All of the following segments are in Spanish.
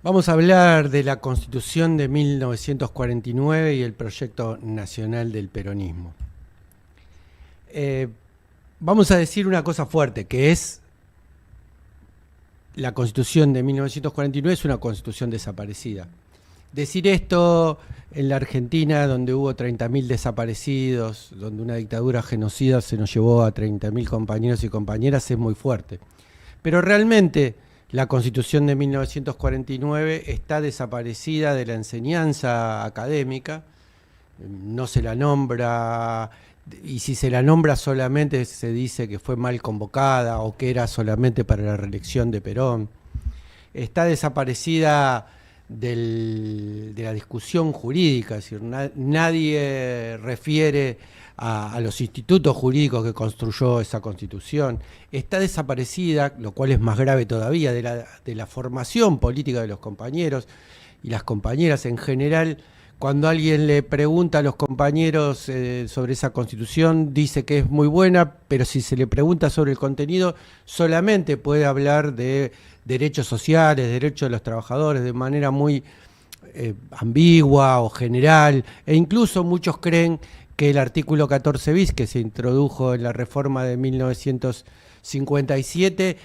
Vamos a hablar de la Constitución de 1949 y el proyecto nacional del peronismo. Vamos a decir una cosa fuerte, que es la Constitución de 1949 es una Constitución desaparecida. Decir esto en la Argentina, donde hubo 30.000 desaparecidos, donde una dictadura genocida se nos llevó a 30.000 compañeros y compañeras, es muy fuerte. Pero realmente la Constitución de 1949 está desaparecida de la enseñanza académica, no se la nombra, y si se la nombra solamente se dice que fue mal convocada o que era solamente para la reelección de Perón. Está desaparecida de la discusión jurídica, es decir, nadie refiere a los institutos jurídicos que construyó esa Constitución. Está desaparecida, lo cual es más grave todavía, de la formación política de los compañeros y las compañeras en general. Cuando alguien le pregunta a los compañeros sobre esa Constitución, dice que es muy buena, pero si se le pregunta sobre el contenido, solamente puede hablar de derechos sociales, derechos de los trabajadores, de manera muy ambigua o general, e incluso muchos creen que el artículo 14 bis, que se introdujo en la reforma de 1957,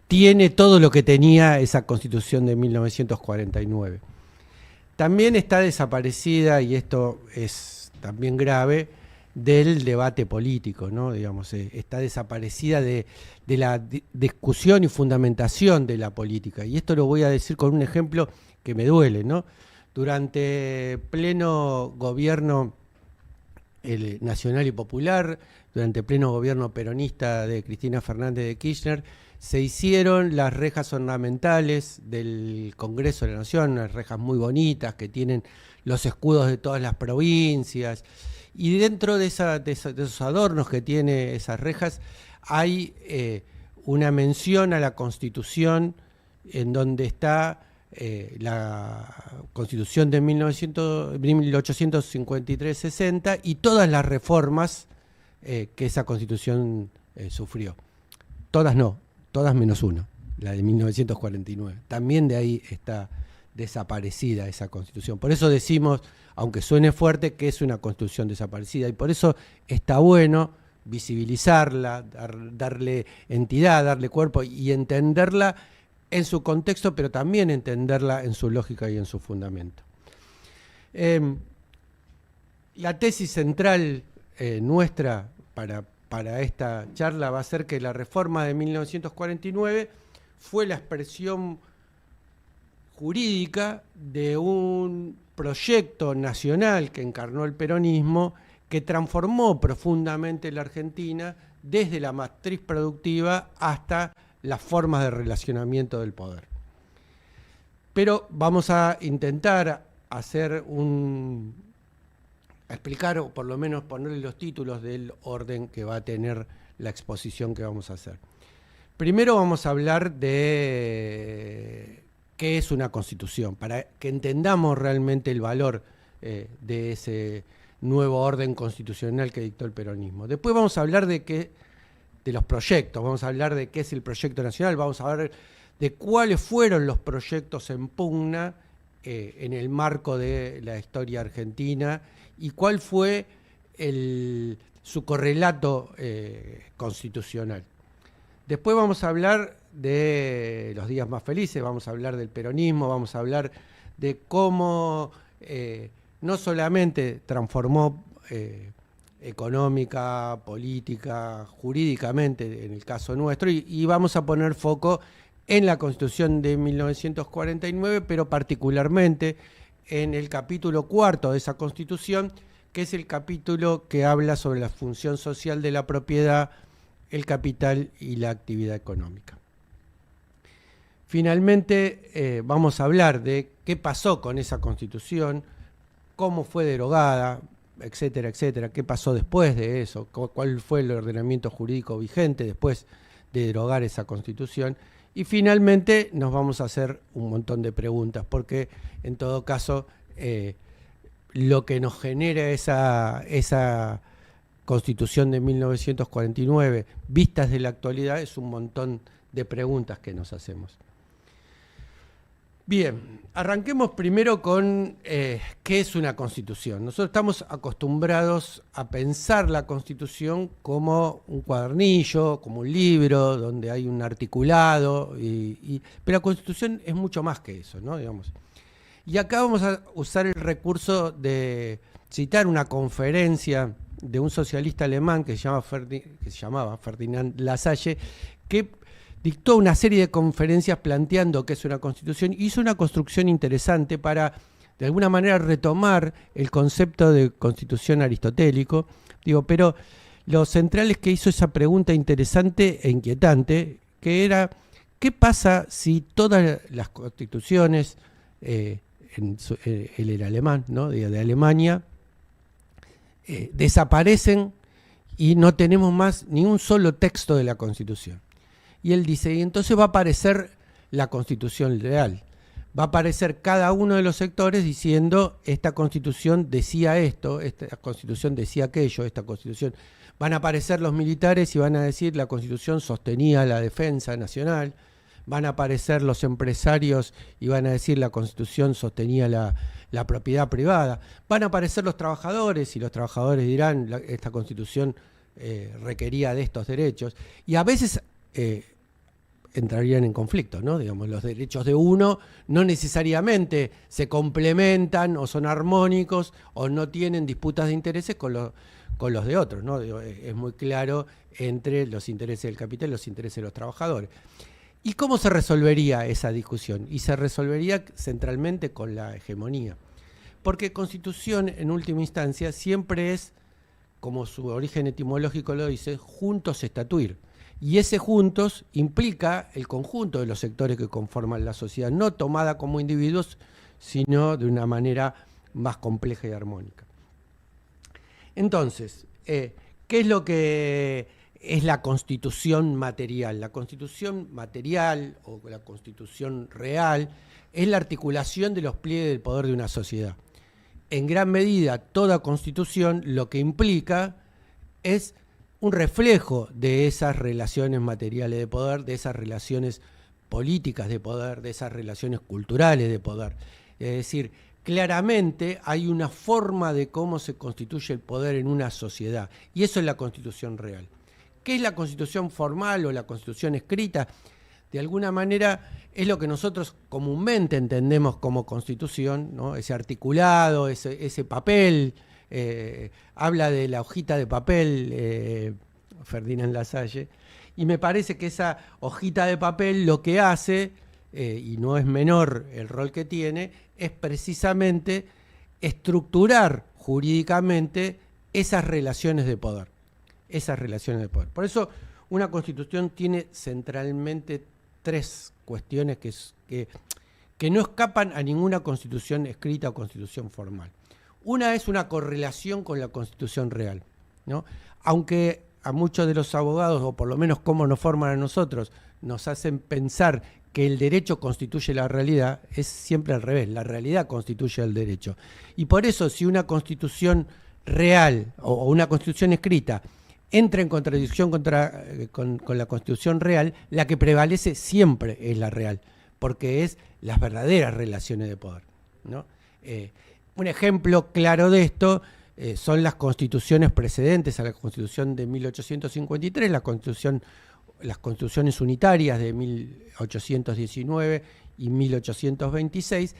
tiene todo lo que tenía esa Constitución de 1949. También está desaparecida, y esto es también grave, del debate político, ¿no? Digamos, está desaparecida de la discusión y fundamentación de la política. Y esto lo voy a decir con un ejemplo que me duele, ¿no? Durante pleno gobierno nacional y popular, durante pleno gobierno peronista de Cristina Fernández de Kirchner, se hicieron las rejas ornamentales del Congreso de la Nación, unas rejas muy bonitas que tienen los escudos de todas las provincias, y dentro de esos adornos que tiene esas rejas hay una mención a la Constitución, en donde está la Constitución de 1853-60 y todas las reformas que esa Constitución sufrió. Todas no, todas menos una, la de 1949. También de ahí está desaparecida esa Constitución. Por eso decimos, aunque suene fuerte, que es una Constitución desaparecida, y por eso está bueno visibilizarla, darle entidad, darle cuerpo y entenderla en su contexto, pero también entenderla en su lógica y en su fundamento. La tesis central nuestra para esta charla va a ser que la reforma de 1949 fue la expresión jurídica de un proyecto nacional que encarnó el peronismo, que transformó profundamente la Argentina desde la matriz productiva hasta las formas de relacionamiento del poder. Pero vamos a intentar explicar, o por lo menos ponerle los títulos del orden que va a tener la exposición que vamos a hacer. Primero vamos a hablar de qué es una Constitución, para que entendamos realmente el valor de ese nuevo orden constitucional que dictó el peronismo. Después vamos a hablar de los proyectos, vamos a hablar de qué es el proyecto nacional, vamos a hablar de cuáles fueron los proyectos en pugna en el marco de la historia argentina y cuál fue su correlato constitucional. Después vamos a hablar de los días más felices, vamos a hablar del peronismo, vamos a hablar de cómo no solamente transformó económica, política, jurídicamente, en el caso nuestro, y vamos a poner foco en la Constitución de 1949, pero particularmente en el capítulo 4 de esa Constitución, que es el capítulo que habla sobre la función social de la propiedad, el capital y la actividad económica. Finalmente, vamos a hablar de qué pasó con esa Constitución, cómo fue derogada, etcétera, etcétera, qué pasó después de eso, cuál fue el ordenamiento jurídico vigente después de derogar esa Constitución. Y finalmente nos vamos a hacer un montón de preguntas, porque en todo caso lo que nos genera esa Constitución de 1949, vistas de la actualidad, es un montón de preguntas que nos hacemos. Bien, arranquemos primero con qué es una constitución. Nosotros estamos acostumbrados a pensar la constitución como un cuadernillo, como un libro, donde hay un articulado, pero la constitución es mucho más que eso, ¿no? Digamos. Y acá vamos a usar el recurso de citar una conferencia de un socialista alemán que se llamaba Ferdinand Lassalle, que dictó una serie de conferencias planteando qué es una constitución, hizo una construcción interesante para, de alguna manera, retomar el concepto de constitución aristotélico. Pero lo central es que hizo esa pregunta interesante e inquietante, que era, ¿qué pasa si todas las constituciones, él era alemán, ¿no? de Alemania, desaparecen y no tenemos más ni un solo texto de la Constitución? Y él dice, y entonces va a aparecer la Constitución real. Va a aparecer cada uno de los sectores diciendo, esta Constitución decía esto, esta Constitución decía aquello, esta Constitución. Van a aparecer los militares y van a decir, la Constitución sostenía la defensa nacional. Van a aparecer los empresarios y van a decir, la Constitución sostenía la propiedad privada. Van a aparecer los trabajadores y los trabajadores dirán, esta Constitución requería de estos derechos. Y a veces entrarían en conflicto, ¿no? Digamos, los derechos de uno no necesariamente se complementan o son armónicos o no tienen disputas de intereses con los de otros, ¿no? Es muy claro entre los intereses del capital y los intereses de los trabajadores. ¿Y cómo se resolvería esa discusión? Y se resolvería centralmente con la hegemonía. Porque constitución, en última instancia, siempre es, como su origen etimológico lo dice, juntos estatuir. Y ese juntos implica el conjunto de los sectores que conforman la sociedad, no tomada como individuos, sino de una manera más compleja y armónica. Entonces, ¿qué es lo que es la constitución material? La constitución material o la constitución real es la articulación de los pliegues del poder de una sociedad. En gran medida, toda constitución lo que implica es un reflejo de esas relaciones materiales de poder, de esas relaciones políticas de poder, de esas relaciones culturales de poder. Es decir, claramente hay una forma de cómo se constituye el poder en una sociedad, y eso es la constitución real. ¿Qué es la constitución formal o la constitución escrita? De alguna manera es lo que nosotros comúnmente entendemos como constitución, ¿no? Ese articulado, ese papel. Habla de la hojita de papel, Ferdinand Lassalle, y me parece que esa hojita de papel lo que hace, y no es menor el rol que tiene, es precisamente estructurar jurídicamente esas relaciones de poder. Por eso una constitución tiene centralmente tres cuestiones que no escapan a ninguna constitución escrita o constitución formal. Una es una correlación con la constitución real, ¿no? Aunque a muchos de los abogados, o por lo menos cómo nos forman a nosotros, nos hacen pensar que el derecho constituye la realidad, es siempre al revés, la realidad constituye el derecho. Y por eso, si una constitución real o una constitución escrita entra en contradicción con la constitución real, la que prevalece siempre es la real, porque es las verdaderas relaciones de poder, ¿no? Un ejemplo claro de esto son las constituciones precedentes a la Constitución de 1853, las constituciones unitarias de 1819 y 1826,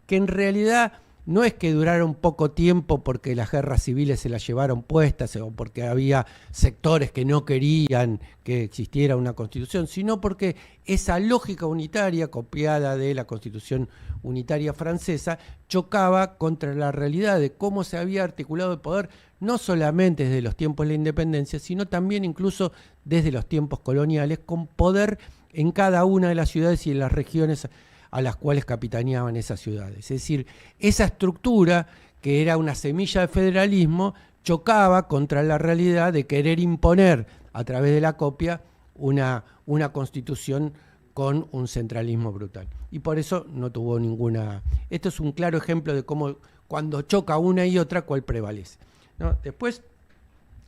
que en realidad no es que duraron poco tiempo porque las guerras civiles se las llevaron puestas o porque había sectores que no querían que existiera una constitución, sino porque esa lógica unitaria copiada de la Constitución unitaria francesa chocaba contra la realidad de cómo se había articulado el poder, no solamente desde los tiempos de la independencia, sino también incluso desde los tiempos coloniales, con poder en cada una de las ciudades y en las regiones a las cuales capitaneaban esas ciudades. Es decir, esa estructura, que era una semilla de federalismo, chocaba contra la realidad de querer imponer a través de la copia una constitución con un centralismo brutal. Y por eso no tuvo ninguna... Esto es un claro ejemplo de cómo cuando choca una y otra, cuál prevalece, ¿no? Después,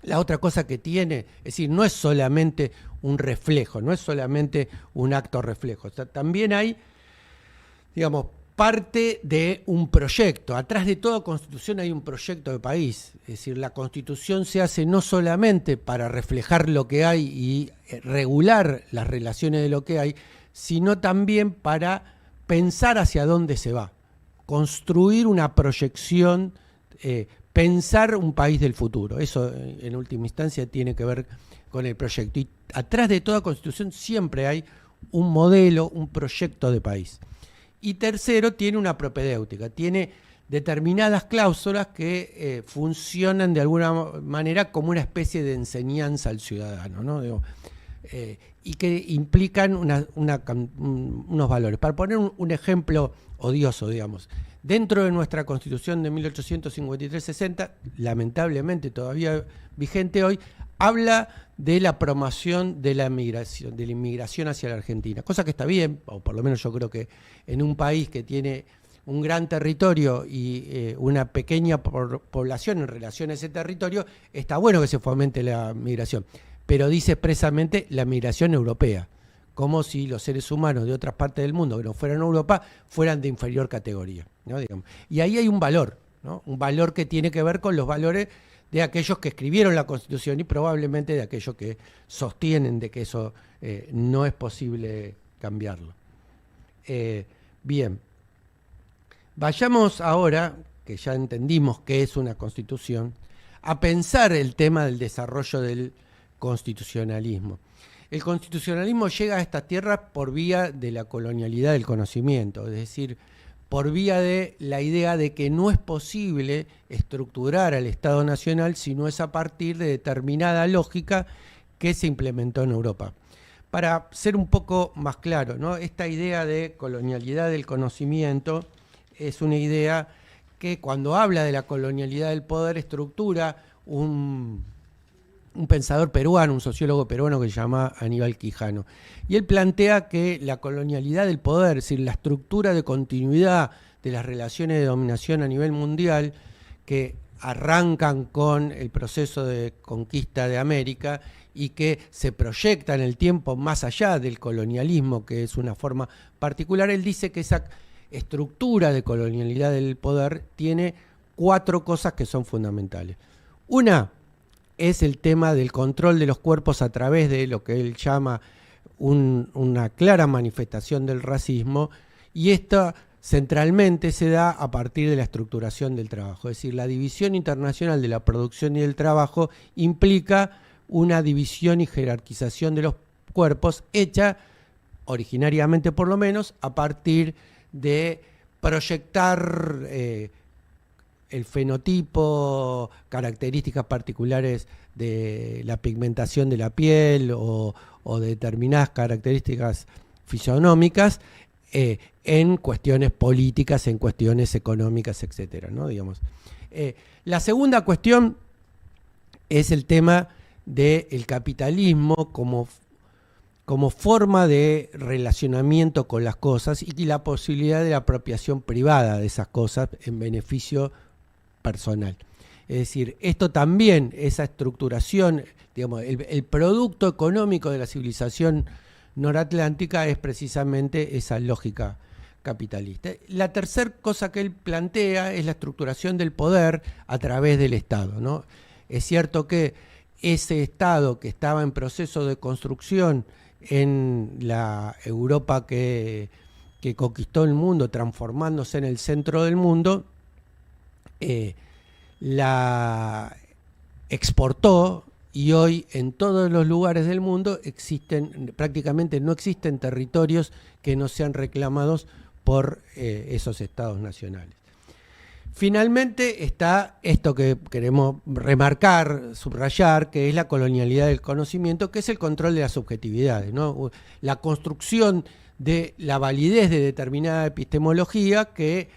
la otra cosa que tiene, es decir, no es solamente un reflejo, no es solamente un acto reflejo. O sea, también hay digamos, parte de un proyecto. Atrás de toda constitución hay un proyecto de país. Es decir, la constitución se hace no solamente para reflejar lo que hay y regular las relaciones de lo que hay, sino también para pensar hacia dónde se va, construir una proyección, pensar un país del futuro. Eso, en última instancia, tiene que ver con el proyecto. Y atrás de toda constitución siempre hay un modelo, un proyecto de país. Y tercero, tiene una propedéutica, tiene determinadas cláusulas que funcionan de alguna manera como una especie de enseñanza al ciudadano, ¿no? Digo, y que implican unos valores. Para poner un ejemplo odioso, digamos, dentro de nuestra Constitución de 1853-60, lamentablemente todavía vigente hoy, habla de la promoción de la inmigración hacia la Argentina, cosa que está bien, o por lo menos yo creo que en un país que tiene un gran territorio y una pequeña población en relación a ese territorio, está bueno que se fomente la migración, pero dice expresamente la migración europea, como si los seres humanos de otras partes del mundo que no fueran a Europa fueran de inferior categoría, ¿no? Digamos. Y ahí hay un valor, ¿no? Un valor que tiene que ver con los valores de aquellos que escribieron la Constitución y probablemente de aquellos que sostienen de que eso no es posible cambiarlo. Bien, vayamos ahora, que ya entendimos qué es una Constitución, a pensar el tema del desarrollo del constitucionalismo. El constitucionalismo llega a esta tierra por vía de la colonialidad del conocimiento, es decir, por vía de la idea de que no es posible estructurar al Estado Nacional si no es a partir de determinada lógica que se implementó en Europa. Para ser un poco más claro, ¿no? Esta idea de colonialidad del conocimiento es una idea que cuando habla de la colonialidad del poder estructura un pensador peruano, un sociólogo peruano que se llama Aníbal Quijano. Y él plantea que la colonialidad del poder, es decir, la estructura de continuidad de las relaciones de dominación a nivel mundial, que arrancan con el proceso de conquista de América y que se proyecta en el tiempo más allá del colonialismo, que es una forma particular, él dice que esa estructura de colonialidad del poder tiene 4 cosas que son fundamentales. Una es el tema del control de los cuerpos a través de lo que él llama una clara manifestación del racismo, y esta centralmente se da a partir de la estructuración del trabajo. Es decir, la división internacional de la producción y del trabajo implica una división y jerarquización de los cuerpos hecha, originariamente por lo menos, a partir de proyectar el fenotipo, características particulares de la pigmentación de la piel o de determinadas características fisionómicas en cuestiones políticas, en cuestiones económicas, etcétera, ¿no? Digamos. La segunda cuestión es el tema del capitalismo como forma de relacionamiento con las cosas y la posibilidad de la apropiación privada de esas cosas en beneficio personal. Es decir, esto también, esa estructuración, digamos, el producto económico de la civilización noratlántica es precisamente esa lógica capitalista. La tercera cosa que él plantea es la estructuración del poder a través del Estado, ¿no? Es cierto que ese Estado que estaba en proceso de construcción en la Europa que conquistó el mundo, transformándose en el centro del mundo, la exportó, y hoy en todos los lugares del mundo prácticamente no existen territorios que no sean reclamados por esos estados nacionales. Finalmente está esto que queremos remarcar, subrayar, que es la colonialidad del conocimiento, que es el control de las subjetividades, ¿no? La construcción de la validez de determinada epistemología que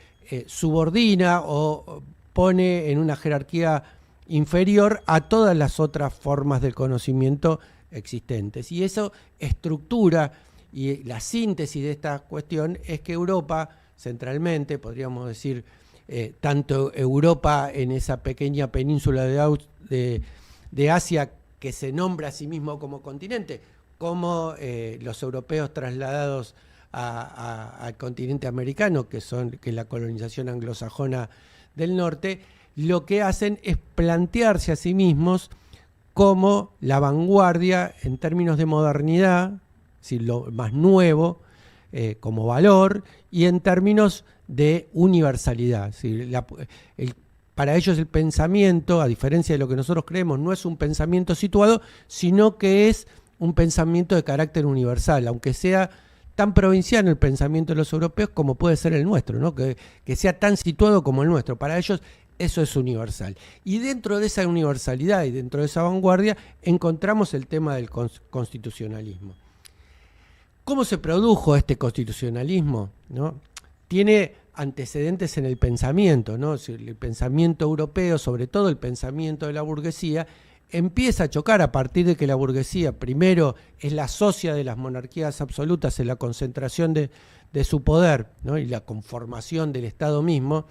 subordina o pone en una jerarquía inferior a todas las otras formas del conocimiento existentes. Y eso estructura, y la síntesis de esta cuestión es que Europa, centralmente, podríamos decir, tanto Europa en esa pequeña península de Asia que se nombra a sí mismo como continente, como los europeos trasladados al continente americano, que es la colonización anglosajona del norte, lo que hacen es plantearse a sí mismos como la vanguardia en términos de modernidad, es decir, lo más nuevo como valor, y en términos de universalidad. Es decir, para ellos el pensamiento, a diferencia de lo que nosotros creemos, no es un pensamiento situado, sino que es un pensamiento de carácter universal, aunque sea tan provinciano el pensamiento de los europeos como puede ser el nuestro, ¿no? Que sea tan situado como el nuestro. Para ellos eso es universal. Y dentro de esa universalidad y dentro de esa vanguardia encontramos el tema del constitucionalismo. ¿Cómo se produjo este constitucionalismo? ¿No? Tiene antecedentes en el pensamiento, ¿no? El pensamiento europeo, sobre todo el pensamiento de la burguesía, empieza a chocar a partir de que la burguesía primero es la socia de las monarquías absolutas en la concentración de su poder, ¿no? Y la conformación del Estado mismo,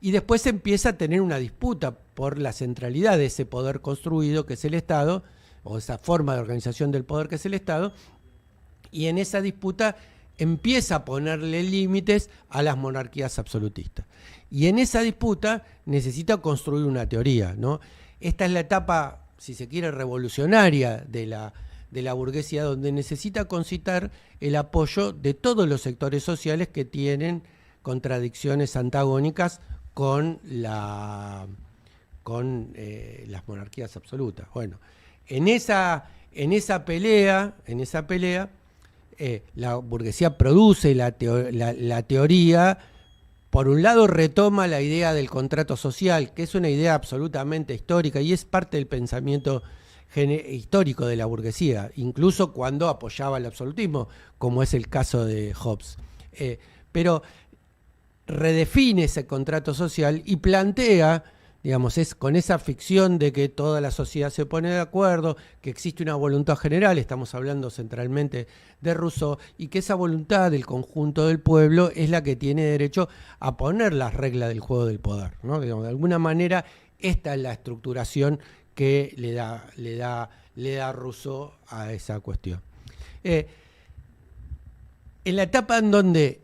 y después empieza a tener una disputa por la centralidad de ese poder construido que es el Estado, o esa forma de organización del poder que es el Estado, y en esa disputa empieza a ponerle límites a las monarquías absolutistas. Y en esa disputa necesita construir una teoría, ¿no? Esta es la etapa, si se quiere, revolucionaria de la burguesía, donde necesita concitar el apoyo de todos los sectores sociales que tienen contradicciones antagónicas con las monarquías absolutas. Bueno, en esa pelea, la burguesía produce la teoría. Por un lado retoma la idea del contrato social, que es una idea absolutamente histórica y es parte del pensamiento histórico de la burguesía, incluso cuando apoyaba el absolutismo, como es el caso de Hobbes. Pero redefine ese contrato social y plantea, digamos, es con esa ficción de que toda la sociedad se pone de acuerdo, que existe una voluntad general, estamos hablando centralmente de Rousseau, y que esa voluntad del conjunto del pueblo es la que tiene derecho a poner las reglas del juego del poder, ¿no? Digamos, de alguna manera esta es la estructuración que le da Rousseau a esa cuestión. En la etapa en donde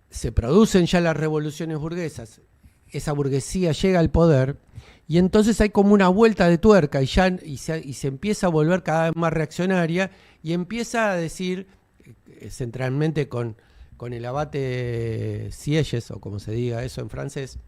se producen ya las revoluciones burguesas, esa burguesía llega al poder y entonces hay como una vuelta de tuerca y se empieza a volver cada vez más reaccionaria y empieza a decir, centralmente con el abate Sieyès, o como se diga eso en francés,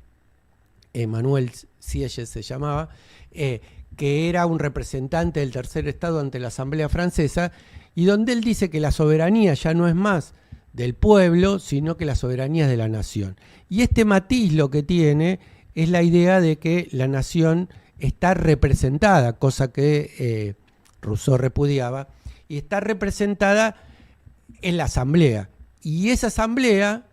Emmanuel Sieyès se llamaba, que era un representante del tercer estado ante la Asamblea Francesa, y donde él dice que la soberanía ya no es más del pueblo, sino que la soberanía es de la nación. Y este matiz lo que tiene es la idea de que la nación está representada, cosa que Rousseau repudiaba, y está representada en la asamblea. Y esa asamblea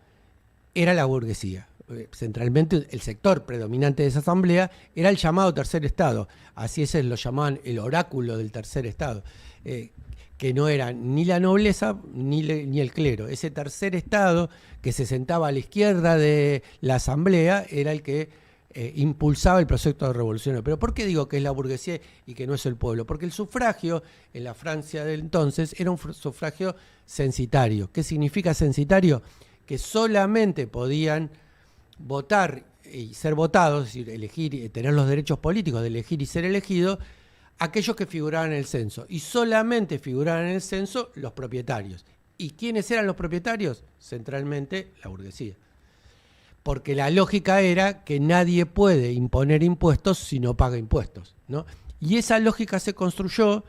era la burguesía. Centralmente el sector predominante de esa asamblea era el llamado tercer estado. Así es, lo llamaban el oráculo del tercer estado. Que no era ni la nobleza ni el clero. Ese tercer estado que se sentaba a la izquierda de la asamblea era el que impulsaba el proyecto revolucionario. Pero ¿por qué digo que es la burguesía y que no es el pueblo? Porque el sufragio en la Francia del entonces era un sufragio censitario. ¿Qué significa censitario? Que solamente podían votar y ser votados, es decir, elegir y tener los derechos políticos de elegir y ser elegidos, aquellos que figuraban en el censo, y solamente figuraban en el censo los propietarios. ¿Y quiénes eran los propietarios? Centralmente la burguesía. Porque la lógica era que nadie puede imponer impuestos si no paga impuestos, ¿no? Y esa lógica se construyó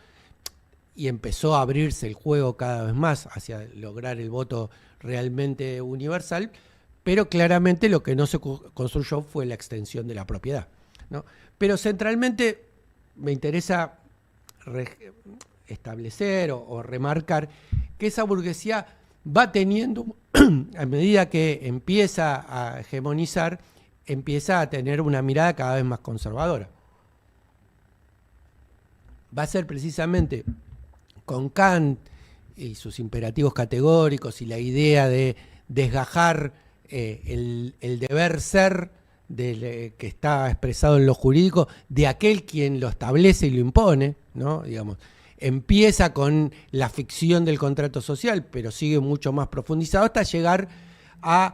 y empezó a abrirse el juego cada vez más hacia lograr el voto realmente universal, pero claramente lo que no se construyó fue la extensión de la propiedad, ¿no? Pero centralmente me interesa establecer o remarcar que esa burguesía va teniendo, a medida que empieza a hegemonizar, empieza a tener una mirada cada vez más conservadora. Va a ser precisamente con Kant y sus imperativos categóricos y la idea de desgajar el deber ser que está expresado en lo jurídico de aquel quien lo establece y lo impone, ¿no? Digamos, empieza con la ficción del contrato social, pero sigue mucho más profundizado hasta llegar a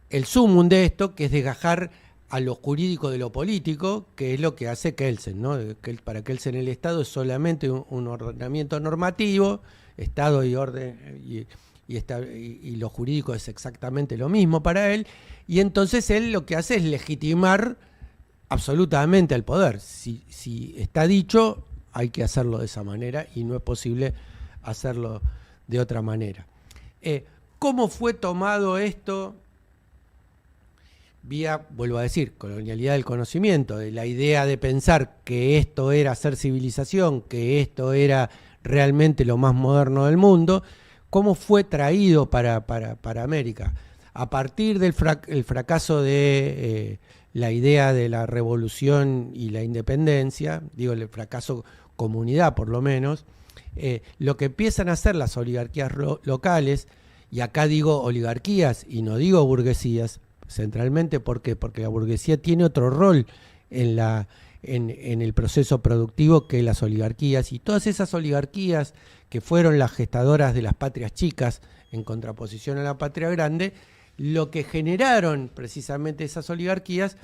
el sumum de esto, que es desgajar a lo jurídico de lo político, que es lo que hace Kelsen, ¿no? Para Kelsen el Estado es solamente un ordenamiento normativo, Estado y orden y lo jurídico es exactamente lo mismo para él, y entonces él lo que hace es legitimar absolutamente al poder. Si está dicho, hay que hacerlo de esa manera y no es posible hacerlo de otra manera. ¿Cómo fue tomado esto? Vía, vuelvo a decir, colonialidad del conocimiento, de la idea de pensar que esto era hacer civilización, que esto era realmente lo más moderno del mundo. ¿Cómo fue traído para América? A partir del fracaso de la idea de la revolución y la independencia, digo el fracaso comunidad por lo menos, lo que empiezan a hacer las oligarquías locales, y acá digo oligarquías y no digo burguesías, centralmente, ¿por qué? Porque la burguesía tiene otro rol en el proceso productivo que las oligarquías, y todas esas oligarquías que fueron las gestadoras de las patrias chicas en contraposición a la patria grande, lo que generaron precisamente esas oligarquías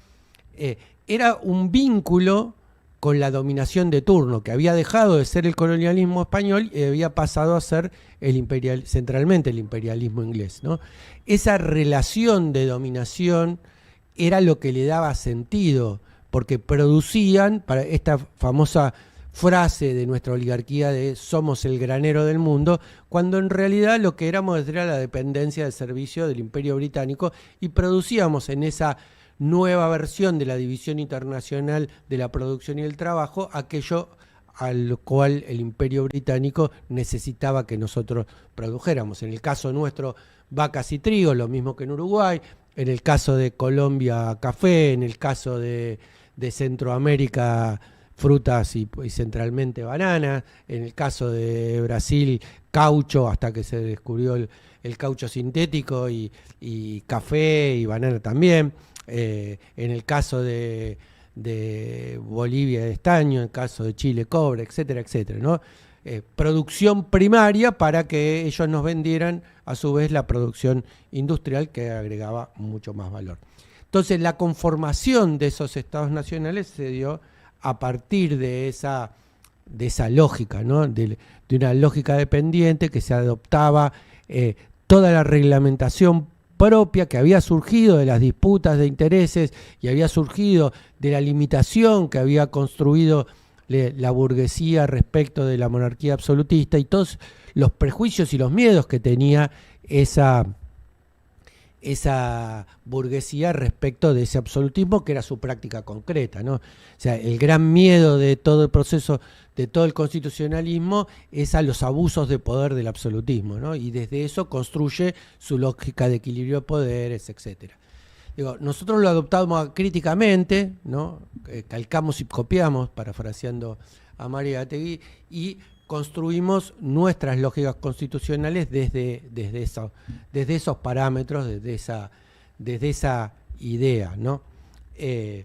era un vínculo con la dominación de turno, que había dejado de ser el colonialismo español y había pasado a ser centralmente el imperialismo inglés, ¿no? Esa relación de dominación era lo que le daba sentido, porque producían, para esta famosa frase de nuestra oligarquía de somos el granero del mundo, cuando en realidad lo que éramos era la dependencia del servicio del Imperio Británico, y producíamos en esa nueva versión de la división internacional de la producción y el trabajo aquello al cual el Imperio Británico necesitaba que nosotros produjéramos. En el caso nuestro, vacas y trigo, lo mismo que en Uruguay; en el caso de Colombia, café; en el caso de Centroamérica, frutas y centralmente bananas; en el caso de Brasil, caucho, hasta que se descubrió el caucho sintético, y café y banana también; en el caso de Bolivia, de estaño; en el caso de Chile, cobre, etcétera, etcétera, ¿no? Producción primaria para que ellos nos vendieran a su vez la producción industrial, que agregaba mucho más valor. Entonces la conformación de esos estados nacionales se dio a partir de esa lógica, ¿no? De una lógica dependiente que se adoptaba toda la reglamentación propia que había surgido de las disputas de intereses y había surgido de la limitación que había construido la burguesía respecto de la monarquía absolutista, y todos los prejuicios y los miedos que tenía esa burguesía respecto de ese absolutismo, que era su práctica concreta, ¿no? O sea, el gran miedo de todo el proceso, de todo el constitucionalismo, es a los abusos de poder del absolutismo, ¿no? Y desde eso construye su lógica de equilibrio de poderes, etcétera. Digo, nosotros lo adoptamos críticamente, ¿no? Calcamos y copiamos, parafraseando a María Ategui, y construimos nuestras lógicas constitucionales desde esos parámetros, desde esa idea, ¿no? Y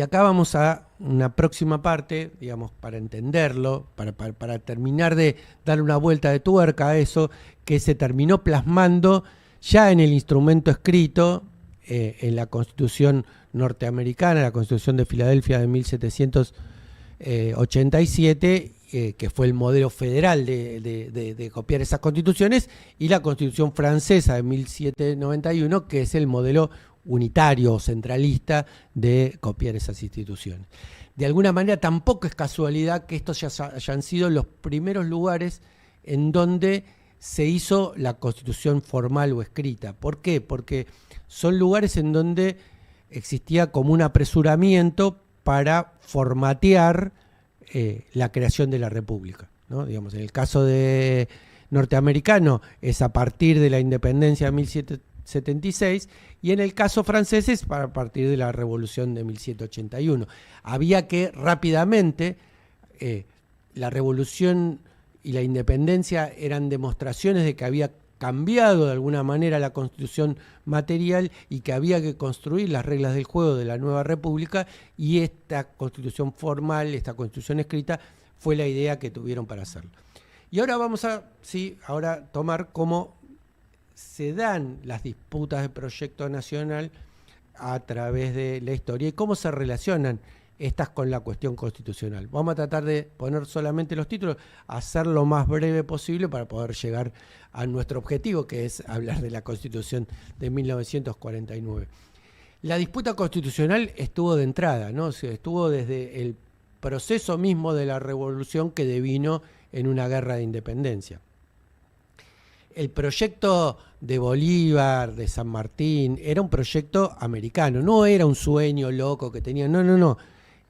acá vamos a una próxima parte, digamos, para entenderlo, para terminar de dar una vuelta de tuerca a eso, que se terminó plasmando ya en el instrumento escrito, en la Constitución norteamericana, la Constitución de Filadelfia de 1787, que fue el modelo federal de copiar esas constituciones, y la Constitución francesa de 1791, que es el modelo unitario o centralista de copiar esas instituciones. De alguna manera tampoco es casualidad que estos ya hayan sido los primeros lugares en donde se hizo la Constitución formal o escrita. ¿Por qué? Porque son lugares en donde existía como un apresuramiento para formatear la creación de la República, ¿no? Digamos, en el caso de norteamericano es a partir de la independencia de 1776, y en el caso francés es a partir de la Revolución de 1781. Había que rápidamente, la Revolución y la independencia eran demostraciones de que había cambiado de alguna manera la constitución material y que había que construir las reglas del juego de la nueva república, y esta constitución formal, esta constitución escrita, fue la idea que tuvieron para hacerlo. Y ahora vamos a ahora tomar cómo se dan las disputas de proyecto nacional a través de la historia y cómo se relacionan estas con la cuestión constitucional. Vamos a tratar de poner solamente los títulos, hacer lo más breve posible para poder llegar a nuestro objetivo, que es hablar de la Constitución de 1949. La disputa constitucional estuvo de entrada, ¿no? O sea, estuvo desde el proceso mismo de la revolución, que devino en una guerra de independencia. El proyecto de Bolívar, de San Martín, era un proyecto americano, no era un sueño loco que tenían, no.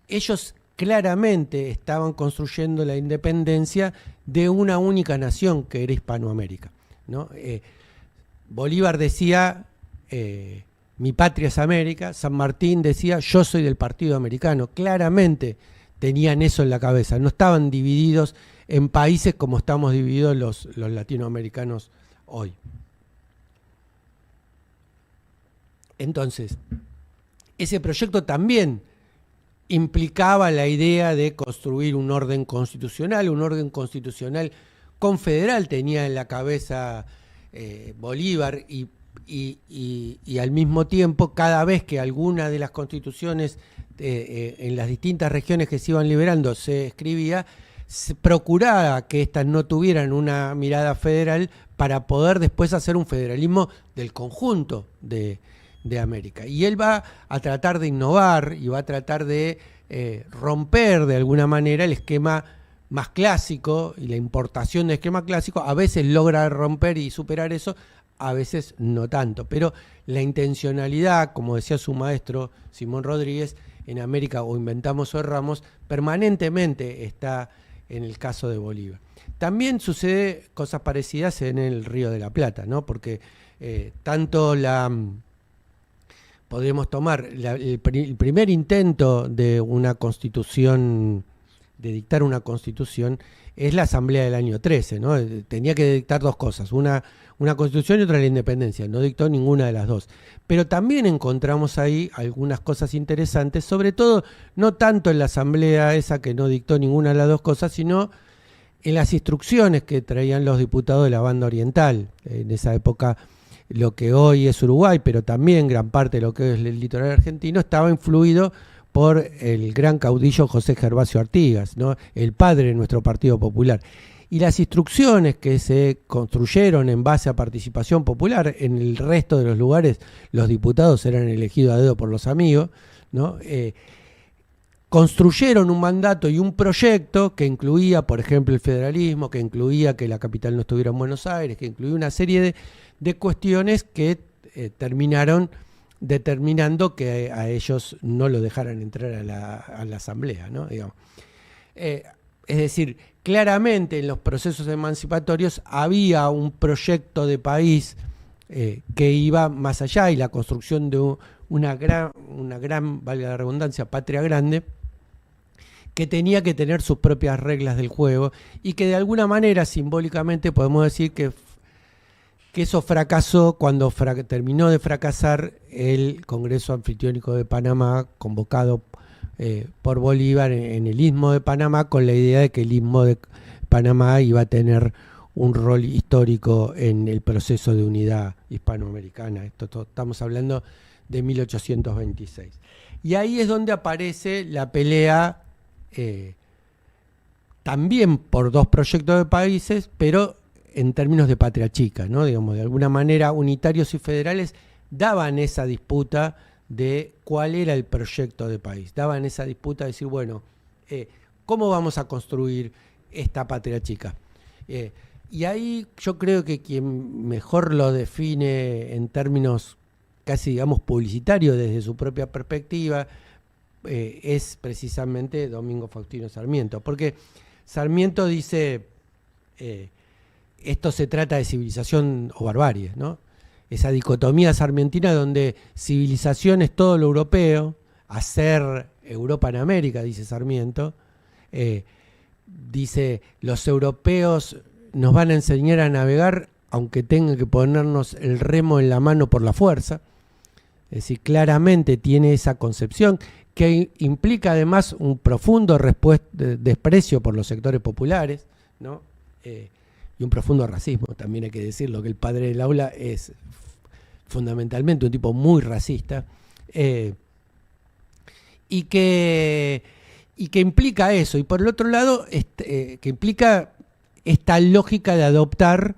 Ellos claramente estaban construyendo la independencia de una única nación, que era Hispanoamérica, ¿no? Bolívar decía, mi patria es América. San Martín decía, yo soy del Partido Americano. Claramente tenían eso en la cabeza, no estaban divididos en países como estamos divididos los latinoamericanos hoy. Entonces, ese proyecto también implicaba la idea de construir un orden constitucional confederal tenía en la cabeza Bolívar, y al mismo tiempo, cada vez que alguna de las constituciones en las distintas regiones que se iban liberando se escribía, se procuraba que éstas no tuvieran una mirada federal para poder después hacer un federalismo del conjunto de América. Y él va a tratar de innovar y va a tratar de romper de alguna manera el esquema más clásico y la importación del esquema clásico. A veces logra romper y superar eso, a veces no tanto. Pero la intencionalidad, como decía su maestro Simón Rodríguez, en América o inventamos o erramos, permanentemente está en el caso de Bolívar. También sucede cosas parecidas en el Río de la Plata, ¿no? Porque tanto podemos tomar el primer intento de una constitución, de dictar una constitución, es la Asamblea del año 13, ¿no? Tenía que dictar dos cosas, una constitución y otra la independencia, no dictó ninguna de las dos. Pero también encontramos ahí algunas cosas interesantes, sobre todo no tanto en la Asamblea esa que no dictó ninguna de las dos cosas, sino en las instrucciones que traían los diputados de la banda oriental. En esa época, lo que hoy es Uruguay, pero también gran parte de lo que es el litoral argentino, estaba influido por el gran caudillo José Gervasio Artigas, ¿no? El padre de nuestro Partido Popular. Y las instrucciones que se construyeron en base a participación popular, en el resto de los lugares los diputados eran elegidos a dedo por los amigos, ¿no? Construyeron un mandato y un proyecto que incluía, por ejemplo, el federalismo, que incluía que la capital no estuviera en Buenos Aires, que incluía una serie de cuestiones que terminaron determinando que a ellos no lo dejaran entrar a la asamblea, ¿no? Digamos. Es decir, claramente en los procesos emancipatorios había un proyecto de país que iba más allá, y la construcción de una gran, valga la redundancia, patria grande, que tenía que tener sus propias reglas del juego, y que de alguna manera simbólicamente podemos decir que eso fracasó cuando terminó de fracasar el Congreso Anfitriónico de Panamá, convocado por Bolívar en el Istmo de Panamá, con la idea de que el Istmo de Panamá iba a tener un rol histórico en el proceso de unidad hispanoamericana. Estamos hablando de 1826. Y ahí es donde aparece la pelea también por dos proyectos de países, pero en términos de patria chica, ¿no? Digamos, de alguna manera unitarios y federales daban esa disputa de cuál era el proyecto de país, daban esa disputa de decir, bueno, ¿cómo vamos a construir esta patria chica? Y ahí yo creo que quien mejor lo define en términos casi, digamos, publicitarios desde su propia perspectiva es precisamente Domingo Faustino Sarmiento, porque Sarmiento dice, esto se trata de civilización o barbarie, ¿no? Esa dicotomía sarmientina donde civilización es todo lo europeo, hacer Europa en América, dice Sarmiento. Dice, los europeos nos van a enseñar a navegar aunque tenga que ponernos el remo en la mano por la fuerza. Es decir, claramente tiene esa concepción que implica además un profundo desprecio por los sectores populares, ¿no? Y un profundo racismo, también hay que decirlo, que el padre del aula es fundamentalmente un tipo muy racista, y que implica eso, y por el otro lado, que implica esta lógica de adoptar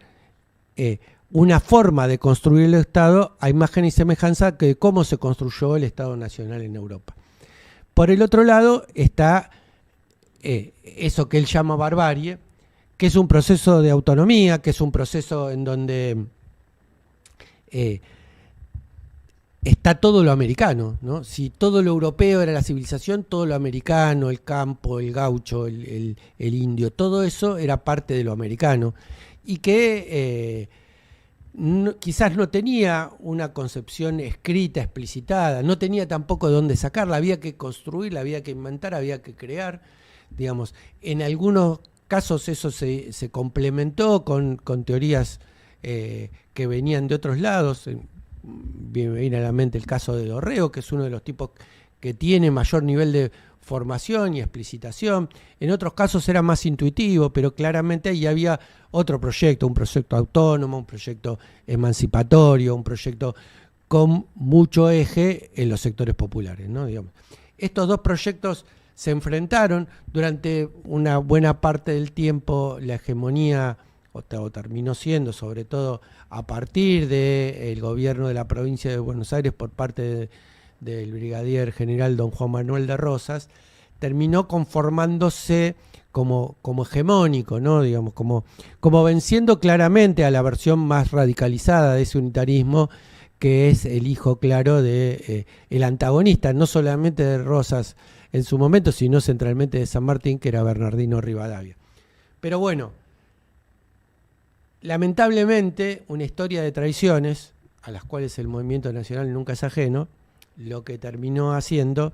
una forma de construir el Estado a imagen y semejanza de cómo se construyó el Estado Nacional en Europa. Por el otro lado está eso que él llama barbarie, que es un proceso de autonomía, que es un proceso en donde está todo lo americano, ¿no? Si todo lo europeo era la civilización, todo lo americano, el campo, el gaucho, el indio, todo eso era parte de lo americano, y que quizás no tenía una concepción escrita, explicitada, no tenía tampoco de dónde sacarla, había que construirla, había que inventar, había que crear, digamos. En algunos casos eso se complementó con teorías que venían de otros lados. Me viene a la mente el caso de Dorrego, que es uno de los tipos que tiene mayor nivel de formación y explicitación. En otros casos era más intuitivo, pero claramente ahí había otro proyecto, un proyecto autónomo, un proyecto emancipatorio, un proyecto con mucho eje en los sectores populares, ¿no? Digamos. Estos dos proyectos se enfrentaron durante una buena parte del tiempo. La hegemonía o terminó siendo, sobre todo a partir del gobierno de la provincia de Buenos Aires por parte del brigadier general don Juan Manuel de Rosas, terminó conformándose como hegemónico, ¿no? Digamos, como venciendo claramente a la versión más radicalizada de ese unitarismo, que es el hijo claro de el antagonista, no solamente de Rosas en su momento, sino centralmente de San Martín, que era Bernardino Rivadavia. Pero bueno, lamentablemente, una historia de traiciones, a las cuales el movimiento nacional nunca es ajeno, lo que terminó haciendo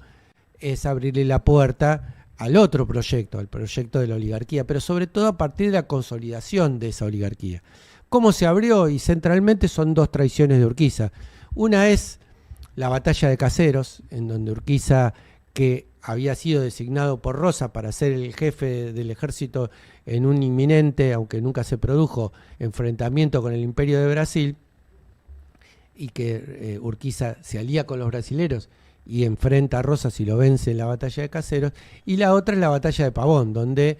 es abrirle la puerta al otro proyecto, al proyecto de la oligarquía, pero sobre todo a partir de la consolidación de esa oligarquía. ¿Cómo se abrió? Y centralmente son dos traiciones de Urquiza. Una es la batalla de Caseros, en donde Urquiza, que había sido designado por Rosa para ser el jefe del ejército en un inminente, aunque nunca se produjo, enfrentamiento con el Imperio de Brasil, y que Urquiza se alía con los brasileros y enfrenta a Rosas y lo vence en la batalla de Caseros. Y la otra es la batalla de Pavón, donde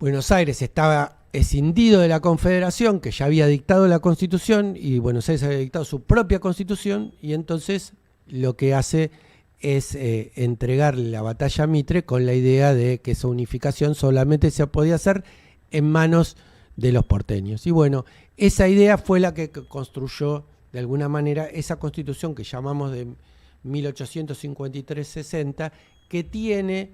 Buenos Aires estaba escindido de la Confederación, que ya había dictado la Constitución, y Buenos Aires había dictado su propia Constitución, y entonces lo que hace es entregarle la batalla a Mitre con la idea de que esa unificación solamente se podía hacer en manos de los porteños. Y bueno, esa idea fue la que construyó de alguna manera esa Constitución que llamamos de 1853-60, que tiene,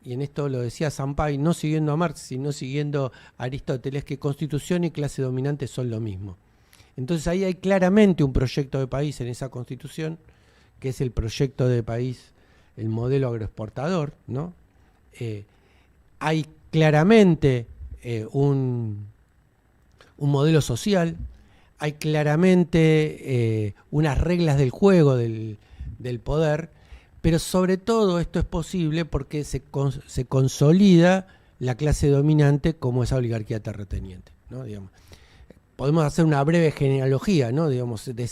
y en esto lo decía Sampay, no siguiendo a Marx, sino siguiendo a Aristóteles, que Constitución y clase dominante son lo mismo. Entonces ahí hay claramente un proyecto de país en esa Constitución, que es el proyecto de país, el modelo agroexportador, ¿no? Hay claramente un modelo social, hay claramente unas reglas del juego del poder, pero sobre todo esto es posible porque se consolida la clase dominante como esa oligarquía terrateniente, ¿no? Digamos, podemos hacer una breve genealogía, ¿no? Digamos, de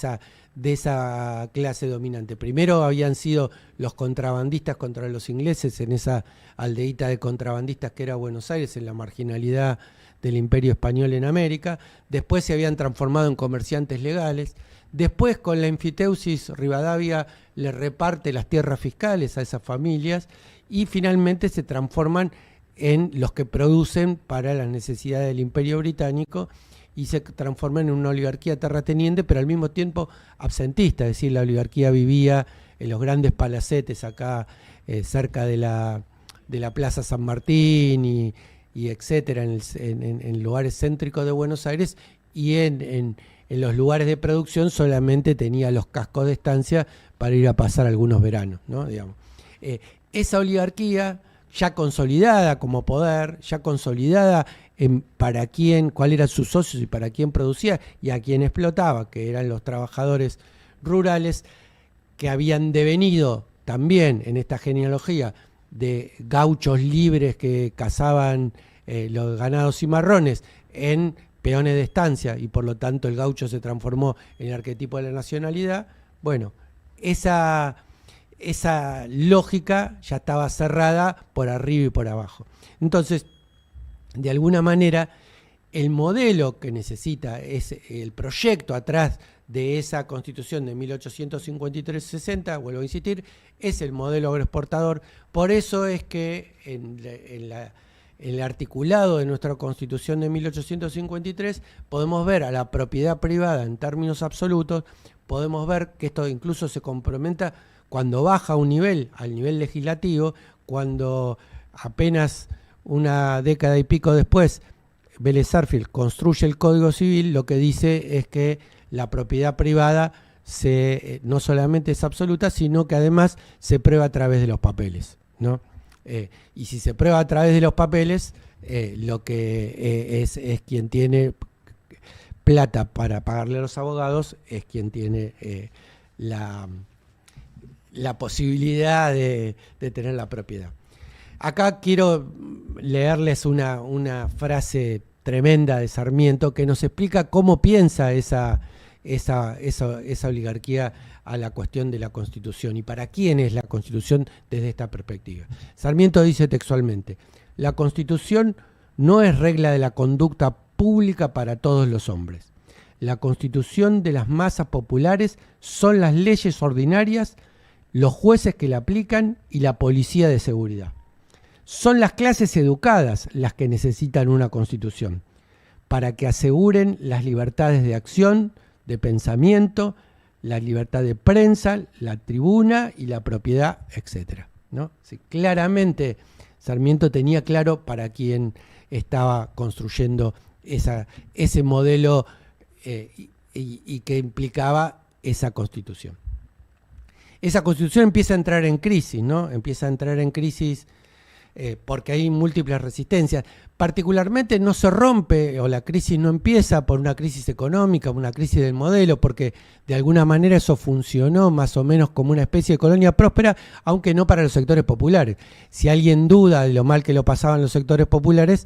esa clase dominante. Primero habían sido los contrabandistas contra los ingleses en esa aldeíta de contrabandistas que era Buenos Aires, en la marginalidad del Imperio Español en América. Después se habían transformado en comerciantes legales. Después, con la enfiteusis, Rivadavia le reparte las tierras fiscales a esas familias y finalmente se transforman en los que producen para las necesidades del Imperio Británico y se transforman en una oligarquía terrateniente, pero al mismo tiempo absentista, es decir, la oligarquía vivía en los grandes palacetes acá cerca de la Plaza San Martín y etcétera, en lugares céntricos de Buenos Aires, y en los lugares de producción solamente tenía los cascos de estancia para ir a pasar algunos veranos, ¿no? Digamos. Esa oligarquía ya consolidada como poder, ya consolidada en para quién, cuáles eran sus socios y para quién producía y a quién explotaba, que eran los trabajadores rurales, que habían devenido también en esta genealogía de gauchos libres que cazaban los ganados cimarrones en peones de estancia, y por lo tanto el gaucho se transformó en el arquetipo de la nacionalidad. Bueno, esa lógica ya estaba cerrada por arriba y por abajo. Entonces, de alguna manera, el modelo que necesita, es el proyecto atrás de esa Constitución de 1853-60, vuelvo a insistir, es el modelo agroexportador. Por eso es que en el articulado de nuestra Constitución de 1853 podemos ver a la propiedad privada en términos absolutos, podemos ver que esto incluso se complementa cuando baja un nivel, al nivel legislativo, cuando apenas una década y pico después Vélez Sarsfield construye el Código Civil, lo que dice es que la propiedad privada no solamente es absoluta, sino que además se prueba a través de los papeles, ¿no? Y si se prueba a través de los papeles, lo que es quien tiene plata para pagarle a los abogados, es quien tiene la posibilidad de tener la propiedad. Acá quiero leerles una frase tremenda de Sarmiento que nos explica cómo piensa esa oligarquía a la cuestión de la Constitución y para quién es la Constitución desde esta perspectiva. Sarmiento dice textualmente: la Constitución no es regla de la conducta pública para todos los hombres. La Constitución de las masas populares son las leyes ordinarias, los jueces que la aplican y la policía de seguridad. Son las clases educadas las que necesitan una Constitución para que aseguren las libertades de acción, de pensamiento, la libertad de prensa, la tribuna y la propiedad, etc., ¿no? Sí, claramente Sarmiento tenía claro para quién estaba construyendo ese modelo y que implicaba esa Constitución. Esa Constitución empieza a entrar en crisis, ¿no? Empieza a entrar en crisis porque hay múltiples resistencias. Particularmente no se rompe, o la crisis no empieza por una crisis económica, una crisis del modelo, porque de alguna manera eso funcionó más o menos como una especie de colonia próspera, aunque no para los sectores populares. Si alguien duda de lo mal que lo pasaban los sectores populares,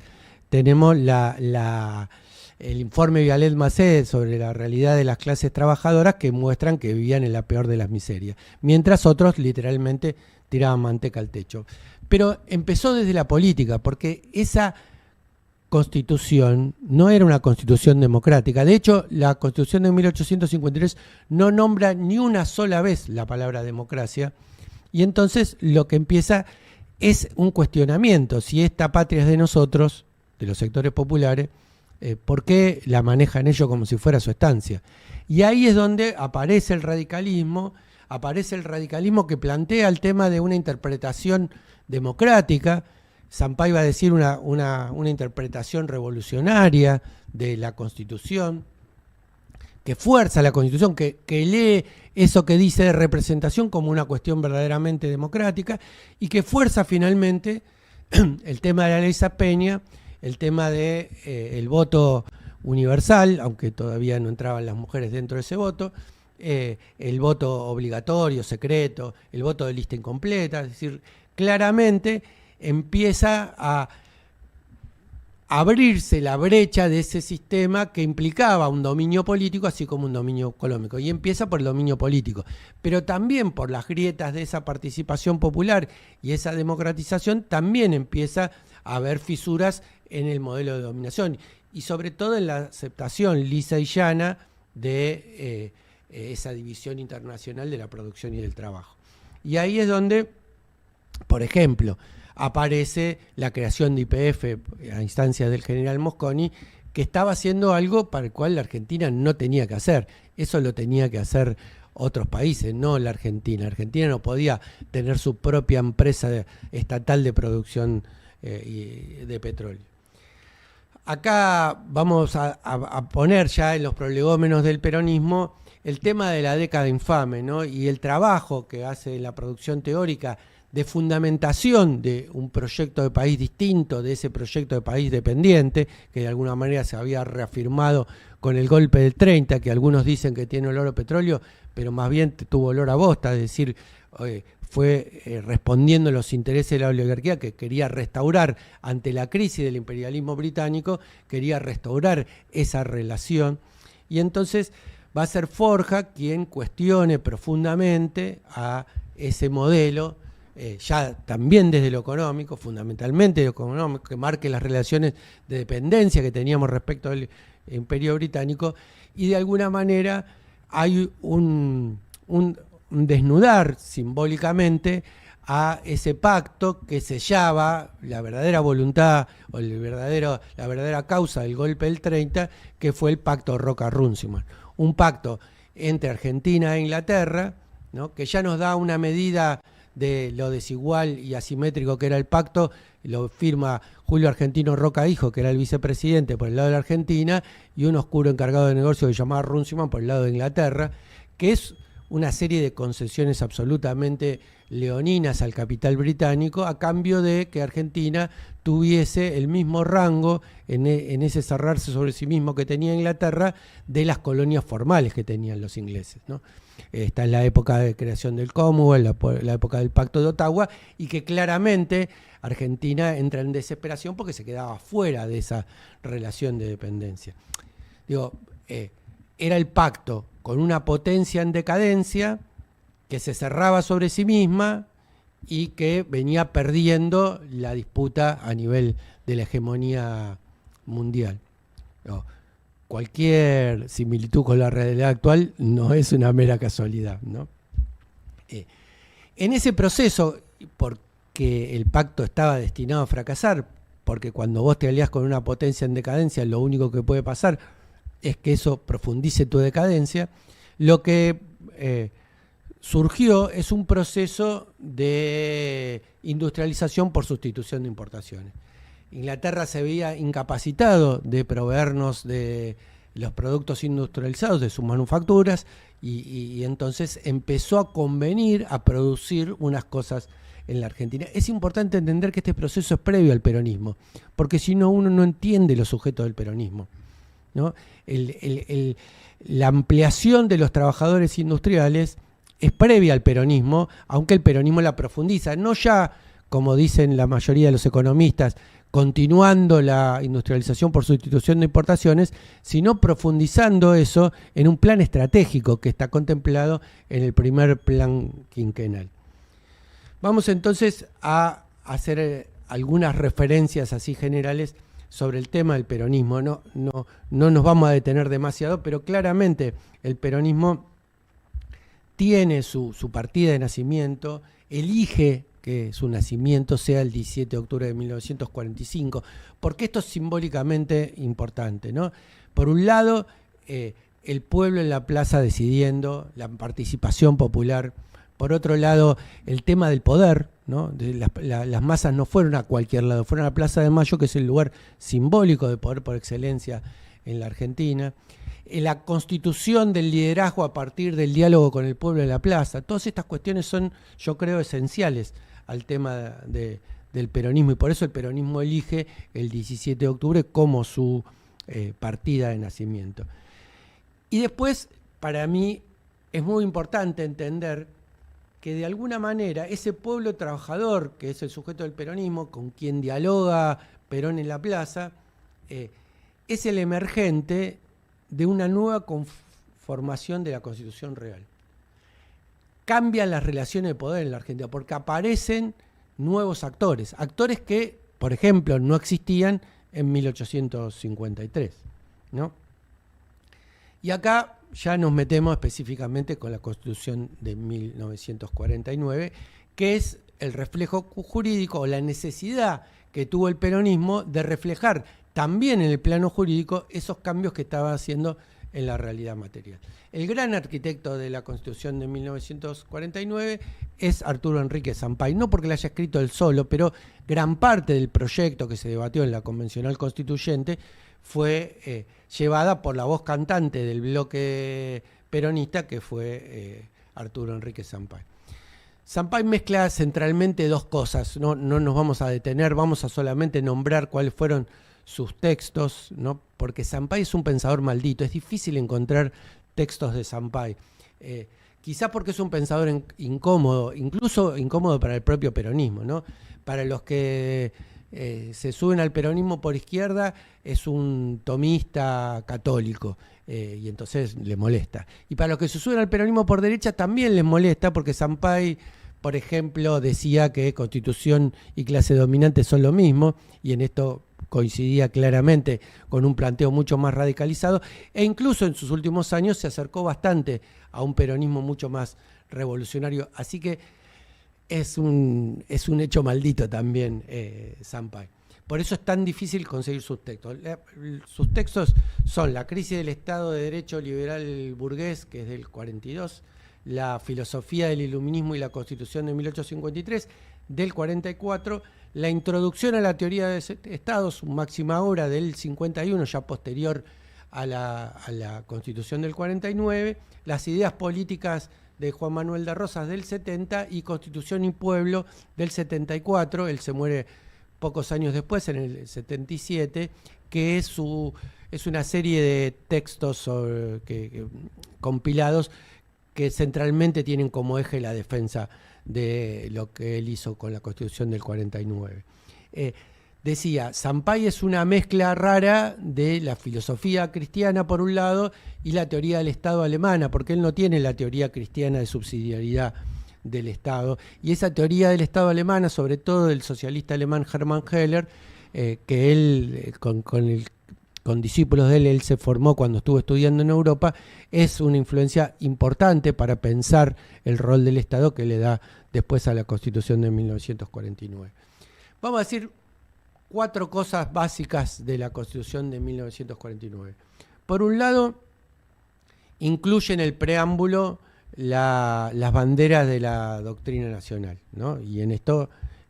tenemos el informe Vialet-Macé sobre la realidad de las clases trabajadoras que muestran que vivían en la peor de las miserias, mientras otros literalmente tiraban manteca al techo. Pero empezó desde la política, porque esa Constitución no era una Constitución democrática. De hecho, la Constitución de 1853 no nombra ni una sola vez la palabra democracia, y entonces lo que empieza es un cuestionamiento: si esta patria es de nosotros, de los sectores populares, ¿por qué la manejan ellos como si fuera su estancia? Y ahí es donde aparece el radicalismo que plantea el tema de una interpretación democrática. Sampay va a decir una interpretación revolucionaria de la Constitución, que fuerza la Constitución, que lee eso que dice de representación como una cuestión verdaderamente democrática, y que fuerza finalmente el tema de la ley Peña, el tema de el voto universal, aunque todavía no entraban las mujeres dentro de ese voto, el voto obligatorio, secreto, el voto de lista incompleta. Es decir, claramente empieza a abrirse la brecha de ese sistema que implicaba un dominio político así como un dominio económico, y empieza por el dominio político, pero también por las grietas de esa participación popular y esa democratización también empieza a haber fisuras en el modelo de dominación y sobre todo en la aceptación lisa y llana de esa división internacional de la producción y del trabajo. Y ahí es donde, por ejemplo, aparece la creación de YPF a instancias del general Mosconi, que estaba haciendo algo para el cual la Argentina no tenía que hacer. Eso lo tenía que hacer otros países, no la Argentina. La Argentina no podía tener su propia empresa estatal de producción de petróleo. Acá vamos a poner ya en los prolegómenos del peronismo el tema de la década infame, ¿no? Y el trabajo que hace la producción teórica de fundamentación de un proyecto de país distinto, de ese proyecto de país dependiente, que de alguna manera se había reafirmado con el golpe del 30, que algunos dicen que tiene olor a petróleo, pero más bien tuvo olor a bosta, es decir, fue respondiendo a los intereses de la oligarquía que quería restaurar ante la crisis del imperialismo británico, quería restaurar esa relación, y entonces va a ser Forja quien cuestione profundamente a ese modelo, ya también desde lo económico, fundamentalmente lo económico, que marque las relaciones de dependencia que teníamos respecto al Imperio Británico, y de alguna manera hay un desnudar simbólicamente a ese pacto que sellaba la verdadera voluntad o la verdadera causa del golpe del 30, que fue el pacto Roca-Runciman. Un pacto entre Argentina e Inglaterra, ¿no?, que ya nos da una medida de lo desigual y asimétrico que era el pacto. Lo firma Julio Argentino Roca Hijo, que era el vicepresidente por el lado de la Argentina, y un oscuro encargado de negocio que se llamaba Runciman por el lado de Inglaterra, que es una serie de concesiones absolutamente leoninas al capital británico a cambio de que Argentina tuviese el mismo rango en ese cerrarse sobre sí mismo que tenía Inglaterra de las colonias formales que tenían los ingleses, ¿no? Está en la época de creación del Commonwealth, la época del Pacto de Ottawa, y que claramente Argentina entra en desesperación porque se quedaba fuera de esa relación de dependencia. Digo, era el pacto con una potencia en decadencia que se cerraba sobre sí misma y que venía perdiendo la disputa a nivel de la hegemonía mundial. Cualquier similitud con la realidad actual no es una mera casualidad, ¿no? En ese proceso, porque el pacto estaba destinado a fracasar, porque cuando vos te aliás con una potencia en decadencia, lo único que puede pasar es que eso profundice tu decadencia, lo que surgió es un proceso de industrialización por sustitución de importaciones. Inglaterra se veía incapacitado de proveernos de los productos industrializados, de sus manufacturas, y entonces empezó a convenir a producir unas cosas en la Argentina. Es importante entender que este proceso es previo al peronismo, porque si no, uno no entiende los sujetos del peronismo, ¿no? La ampliación de los trabajadores industriales es previa al peronismo, aunque el peronismo la profundiza, no ya, como dicen la mayoría de los economistas, continuando la industrialización por sustitución de importaciones, sino profundizando eso en un plan estratégico que está contemplado en el primer plan quinquenal. Vamos entonces a hacer algunas referencias así generales sobre el tema del peronismo. No nos vamos a detener demasiado, pero claramente el peronismo tiene su partida de nacimiento, elige que su nacimiento sea el 17 de octubre de 1945, porque esto es simbólicamente importante, ¿no? Por un lado, el pueblo en la plaza decidiendo, la participación popular. Por otro lado, el tema del poder, ¿no? Las masas no fueron a cualquier lado, fueron a la Plaza de Mayo, que es el lugar simbólico de poder por excelencia en la Argentina. La constitución del liderazgo a partir del diálogo con el pueblo en la plaza. Todas estas cuestiones son, yo creo, esenciales al tema del peronismo, y por eso el peronismo elige el 17 de octubre como su partida de nacimiento. Y después, para mí, es muy importante entender que de alguna manera ese pueblo trabajador, que es el sujeto del peronismo, con quien dialoga Perón en la plaza, es el emergente de una nueva conformación de la Constitución Real. Cambian las relaciones de poder en la Argentina, porque aparecen nuevos actores que, por ejemplo, no existían en 1853, ¿no? Y acá ya nos metemos específicamente con la Constitución de 1949, que es el reflejo jurídico o la necesidad que tuvo el peronismo de reflejar también en el plano jurídico esos cambios que estaba haciendo en la realidad material. El gran arquitecto de la Constitución de 1949 es Arturo Enrique Sampay, no porque la haya escrito él solo, pero gran parte del proyecto que se debatió en la Convencional Constituyente fue llevada por la voz cantante del bloque peronista, que fue Arturo Enrique Sampay. Sampaio mezcla centralmente dos cosas, no nos vamos a detener, vamos a solamente nombrar cuáles fueron sus textos, ¿no? Porque Sampaio es un pensador maldito, es difícil encontrar textos de Sampaio. Quizás porque es un pensador incómodo, incluso incómodo para el propio peronismo, ¿no? Para los que se suben al peronismo por izquierda, es un tomista católico, y entonces le molesta. Y para los que se suben al peronismo por derecha también les molesta, porque Sampaio, por ejemplo, decía que Constitución y clase dominante son lo mismo, y en esto coincidía claramente con un planteo mucho más radicalizado, e incluso en sus últimos años se acercó bastante a un peronismo mucho más revolucionario. Así que es un hecho maldito también, Sampaio. Por eso es tan difícil conseguir sus textos. Sus textos son La crisis del Estado de Derecho liberal burgués, que es del 42, La filosofía del iluminismo y la Constitución de 1853, del 44, La introducción a la teoría de Estados, máxima obra, del 51, ya posterior a la Constitución del 49, Las ideas políticas de Juan Manuel de Rosas, del 70, y Constitución y Pueblo, del 74. Él se muere pocos años después, en el 77, que es una serie de textos compilados que centralmente tienen como eje la defensa de lo que él hizo con la Constitución del 49. Decía, Sampaio es una mezcla rara de la filosofía cristiana por un lado y la teoría del Estado alemana, porque él no tiene la teoría cristiana de subsidiariedad del Estado, y esa teoría del Estado alemana, sobre todo del socialista alemán Hermann Heller, que él con discípulos de él se formó cuando estuvo estudiando en Europa, es una influencia importante para pensar el rol del Estado que le da después a la Constitución de 1949. Vamos a decir 4 cosas básicas de la Constitución de 1949. Por un lado, incluye en el preámbulo las banderas de la doctrina nacional, ¿no? Y en esto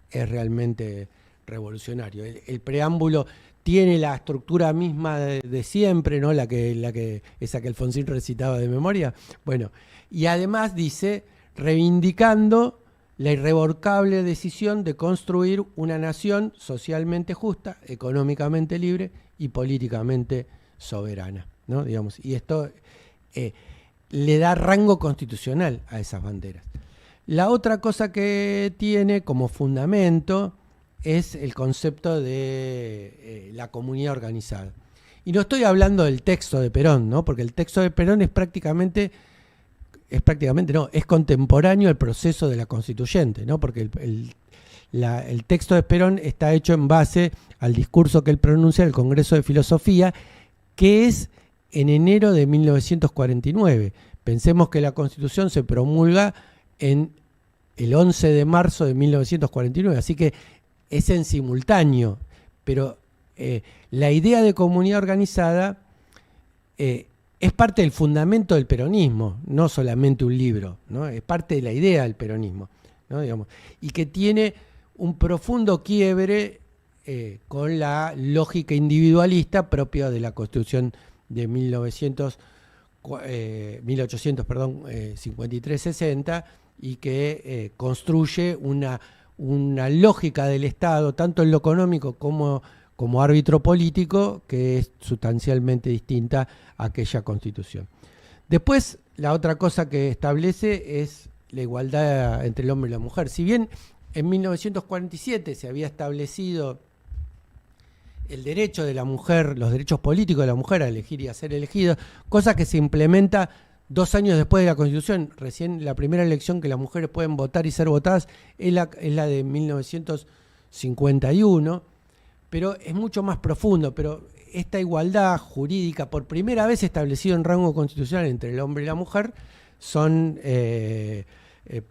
es realmente revolucionario. El preámbulo tiene la estructura misma de siempre, ¿no? Esa que Alfonsín recitaba de memoria. Bueno, y además dice, reivindicando la irrevocable decisión de construir una nación socialmente justa, económicamente libre y políticamente soberana, ¿no? Digamos, y esto le da rango constitucional a esas banderas. La otra cosa que tiene como fundamento es el concepto de la comunidad organizada. Y no estoy hablando del texto de Perón, ¿no? Porque el texto de Perón es contemporáneo al proceso de la constituyente, ¿no? Porque el texto de Perón está hecho en base al discurso que él pronuncia en el Congreso de Filosofía, que es en enero de 1949. Pensemos que la Constitución se promulga en el 11 de marzo de 1949, así que es en simultáneo, pero la idea de comunidad organizada es parte del fundamento del peronismo, no solamente un libro, ¿no? Es parte de la idea del peronismo, ¿no? Digamos, y que tiene un profundo quiebre con la lógica individualista propia de la Constitución de 1853-60, y que construye una lógica del Estado, tanto en lo económico como árbitro político, que es sustancialmente distinta a aquella Constitución. Después, la otra cosa que establece es la igualdad entre el hombre y la mujer. Si bien en 1947 se había establecido el derecho de la mujer, los derechos políticos de la mujer a elegir y a ser elegida, cosa que se implementa 2 años después de la Constitución. Recién la primera elección que las mujeres pueden votar y ser votadas es la de 1951, pero es mucho más profundo. Pero esta igualdad jurídica, por primera vez establecida en rango constitucional entre el hombre y la mujer, son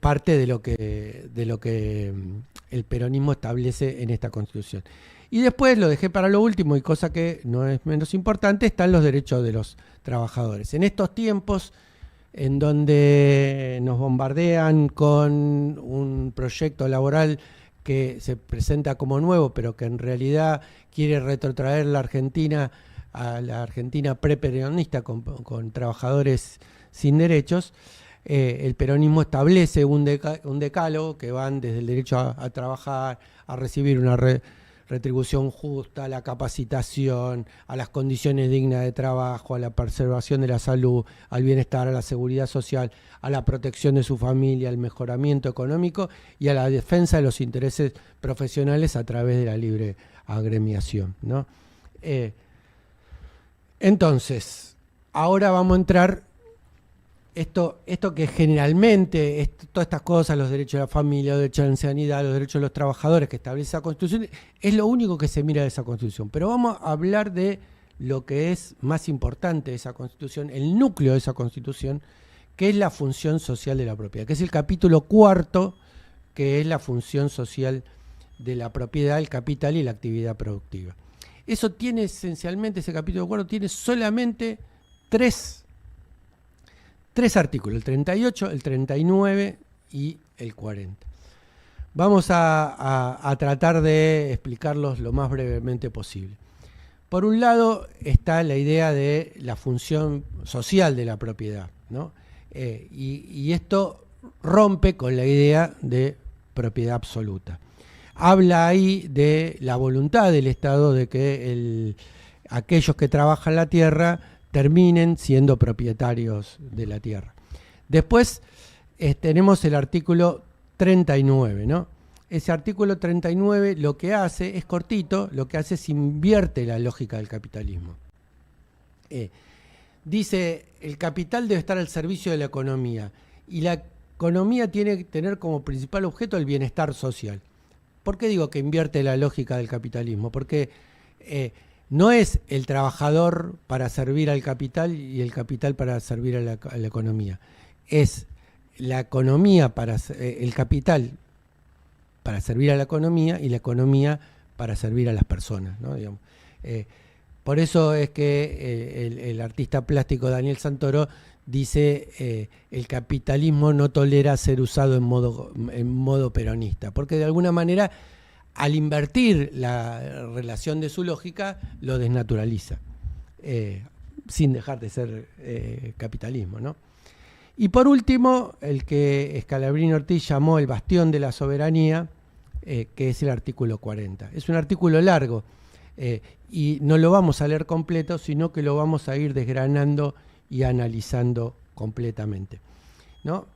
parte de lo que el peronismo establece en esta Constitución. Y después, lo dejé para lo último, y cosa que no es menos importante, están los derechos de los trabajadores. En estos tiempos en donde nos bombardean con un proyecto laboral que se presenta como nuevo, pero que en realidad quiere retrotraer la Argentina a la Argentina preperonista con trabajadores sin derechos, el peronismo establece un decálogo que van desde el derecho a trabajar, a recibir una retribución justa, a la capacitación, a las condiciones dignas de trabajo, a la preservación de la salud, al bienestar, a la seguridad social, a la protección de su familia, al mejoramiento económico y a la defensa de los intereses profesionales a través de la libre agremiación, ¿no? Entonces, ahora vamos a entrar. Esto que generalmente, todas estas cosas, los derechos de la familia, los derechos de la ancianidad, los derechos de los trabajadores que establece esa Constitución, es lo único que se mira de esa Constitución. Pero vamos a hablar de lo que es más importante de esa Constitución, el núcleo de esa Constitución, que es la función social de la propiedad, que es el capítulo 4, que es la función social de la propiedad, el capital y la actividad productiva. Eso tiene esencialmente, ese capítulo 4 tiene solamente tres artículos, el 38, el 39 y el 40. Vamos a tratar de explicarlos lo más brevemente posible. Por un lado está la idea de la función social de la propiedad, ¿no? Y esto rompe con la idea de propiedad absoluta. Habla ahí de la voluntad del Estado de que aquellos que trabajan la tierra terminen siendo propietarios de la tierra. Después tenemos el artículo 39, ¿no? Ese artículo 39 lo que hace, es cortito, lo que hace es invierte la lógica del capitalismo. Dice, el capital debe estar al servicio de la economía y la economía tiene que tener como principal objeto el bienestar social. ¿Por qué digo que invierte la lógica del capitalismo? Porque no es el trabajador para servir al capital y el capital para servir a la economía. Es la economía el capital para servir a la economía y la economía para servir a las personas, ¿no? Digamos, por eso es que el artista plástico Daniel Santoro dice el capitalismo no tolera ser usado en modo peronista, porque de alguna manera al invertir la relación de su lógica, lo desnaturaliza, sin dejar de ser capitalismo, ¿no? Y por último, el que Scalabrini Ortiz llamó el bastión de la soberanía, que es el artículo 40. Es un artículo largo y no lo vamos a leer completo, sino que lo vamos a ir desgranando y analizando completamente, ¿no?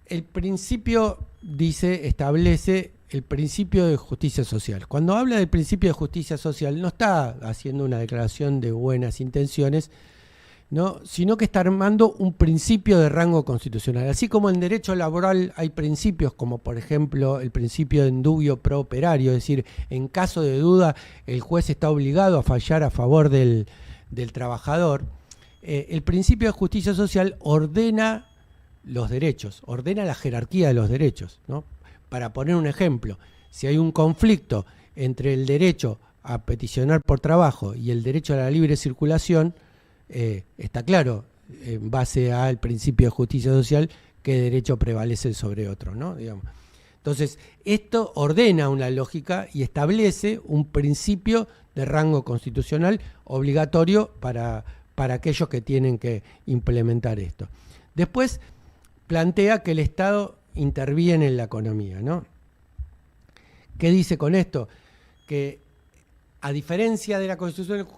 El principio, establece el principio de justicia social. Cuando habla del principio de justicia social, no está haciendo una declaración de buenas intenciones, ¿no? Sino que está armando un principio de rango constitucional. Así como en derecho laboral hay principios como, por ejemplo, el principio de indubio pro operario, es decir, en caso de duda, el juez está obligado a fallar a favor del trabajador. El principio de justicia social ordena los derechos, ordena la jerarquía de los derechos, ¿no? Para poner un ejemplo, si hay un conflicto entre el derecho a peticionar por trabajo y el derecho a la libre circulación, está claro, en base al principio de justicia social, qué derecho prevalece sobre otro, ¿no? Digamos. Entonces, esto ordena una lógica y establece un principio de rango constitucional obligatorio para aquellos que tienen que implementar esto. Después plantea que el Estado interviene en la economía, ¿no? ¿Qué dice con esto? Que a diferencia de la Constitución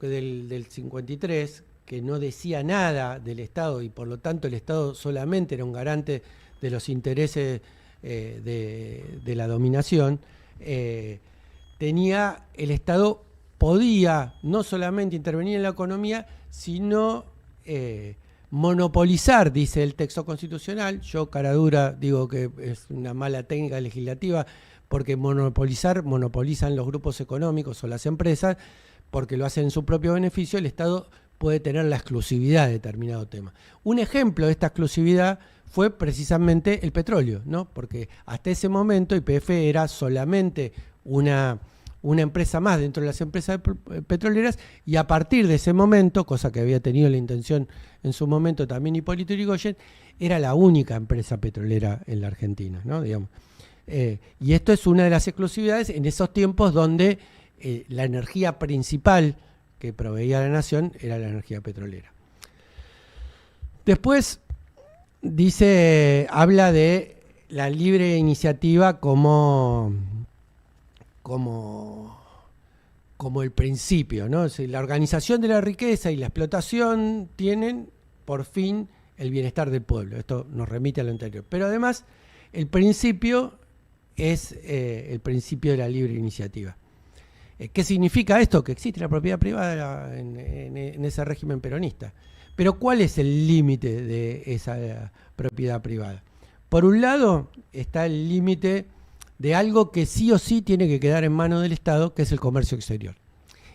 del 53, que no decía nada del Estado y por lo tanto el Estado solamente era un garante de los intereses de la dominación, el Estado podía no solamente intervenir en la economía, sino monopolizar, dice el texto constitucional. Yo, cara dura, digo que es una mala técnica legislativa, porque monopolizan los grupos económicos o las empresas, porque lo hacen en su propio beneficio. El Estado puede tener la exclusividad de determinado tema. Un ejemplo de esta exclusividad fue precisamente el petróleo, ¿no? Porque hasta ese momento YPF era solamente una empresa más dentro de las empresas petroleras, y a partir de ese momento, cosa que había tenido la intención en su momento también Hipólito Yrigoyen, era la única empresa petrolera en la Argentina, ¿no? Digamos. Y esto es una de las exclusividades en esos tiempos donde la energía principal que proveía la nación era la energía petrolera. Después habla de la libre iniciativa como el principio, ¿no? O sea, la organización de la riqueza y la explotación tienen por fin el bienestar del pueblo. Esto nos remite a lo anterior. Pero además, el principio es el principio de la libre iniciativa. ¿Qué significa esto? Que existe la propiedad privada en ese régimen peronista. Pero ¿cuál es el límite de esa propiedad privada? Por un lado está el límite de algo que sí o sí tiene que quedar en manos del Estado, que es el comercio exterior.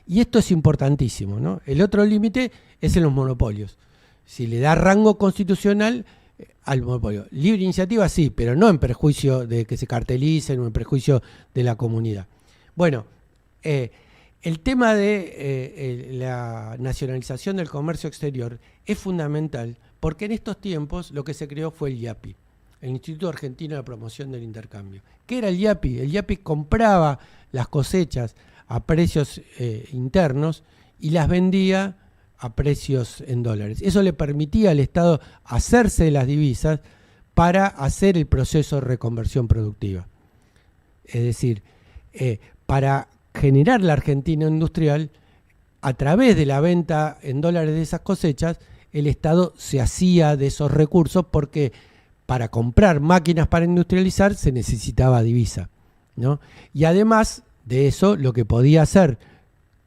Y esto es importantísimo, ¿no? El otro límite es en los monopolios. Si le da rango constitucional al monopolio. Libre iniciativa sí, pero no en perjuicio de que se cartelicen o en perjuicio de la comunidad. Bueno, el tema de la nacionalización del comercio exterior es fundamental porque en estos tiempos lo que se creó fue el IAPI, el Instituto Argentino de Promoción del Intercambio. ¿Qué era el IAPI? El IAPI compraba las cosechas a precios internos y las vendía a precios en dólares. Eso le permitía al Estado hacerse de las divisas para hacer el proceso de reconversión productiva. Es decir, para generar la Argentina industrial, a través de la venta en dólares de esas cosechas, el Estado se hacía de esos recursos porque para comprar máquinas para industrializar se necesitaba divisa, ¿no? Y además de eso, lo que podía hacer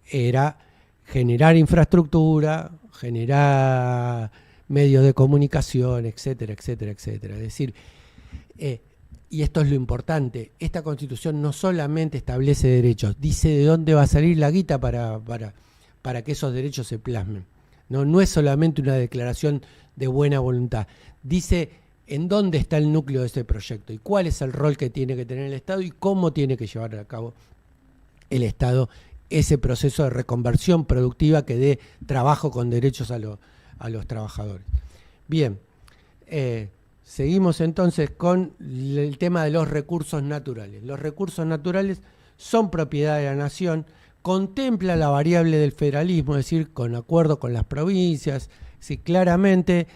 era generar infraestructura, generar medios de comunicación, etcétera, etcétera, etcétera. Es decir, y esto es lo importante, esta Constitución no solamente establece derechos, dice de dónde va a salir la guita para que esos derechos se plasmen. No es solamente una declaración de buena voluntad, dice en dónde está el núcleo de ese proyecto y cuál es el rol que tiene que tener el Estado y cómo tiene que llevar a cabo el Estado ese proceso de reconversión productiva que dé trabajo con derechos a los trabajadores. Bien, seguimos entonces con el tema de los recursos naturales. Los recursos naturales son propiedad de la nación, contempla la variable del federalismo, es decir, con acuerdo con las provincias, sí, claramente,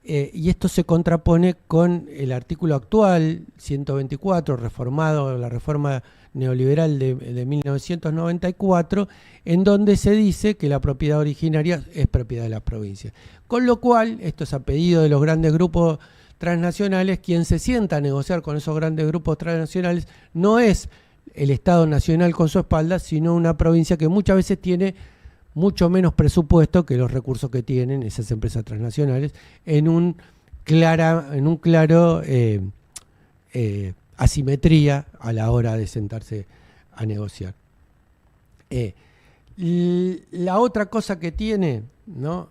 y esto se contrapone con el artículo actual, 124, reformado, la reforma neoliberal de 1994, en donde se dice que la propiedad originaria es propiedad de las provincias. Con lo cual, esto es a pedido de los grandes grupos transnacionales, quien se sienta a negociar con esos grandes grupos transnacionales no es el Estado Nacional con su espalda, sino una provincia que muchas veces tiene mucho menos presupuesto que los recursos que tienen esas empresas transnacionales en un claro asimetría a la hora de sentarse a negociar. La otra cosa que tiene, ¿no?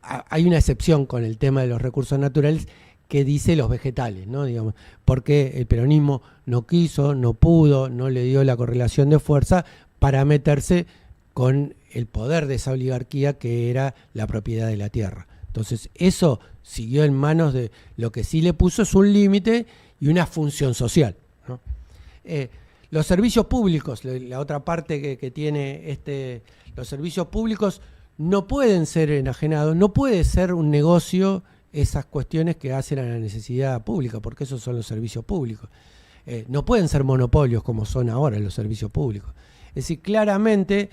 Hay una excepción con el tema de los recursos naturales que dice los vegetales, ¿no? Digamos, porque el peronismo no quiso, no pudo, no le dio la correlación de fuerza para meterse con el poder de esa oligarquía que era la propiedad de la tierra. Entonces eso siguió en manos de lo que sí le puso es un límite y una función social, ¿no? Los servicios públicos, la otra parte que tiene los servicios públicos no pueden ser enajenados, no puede ser un negocio esas cuestiones que hacen a la necesidad pública, porque esos son los servicios públicos. No pueden ser monopolios como son ahora los servicios públicos. Es decir, claramente,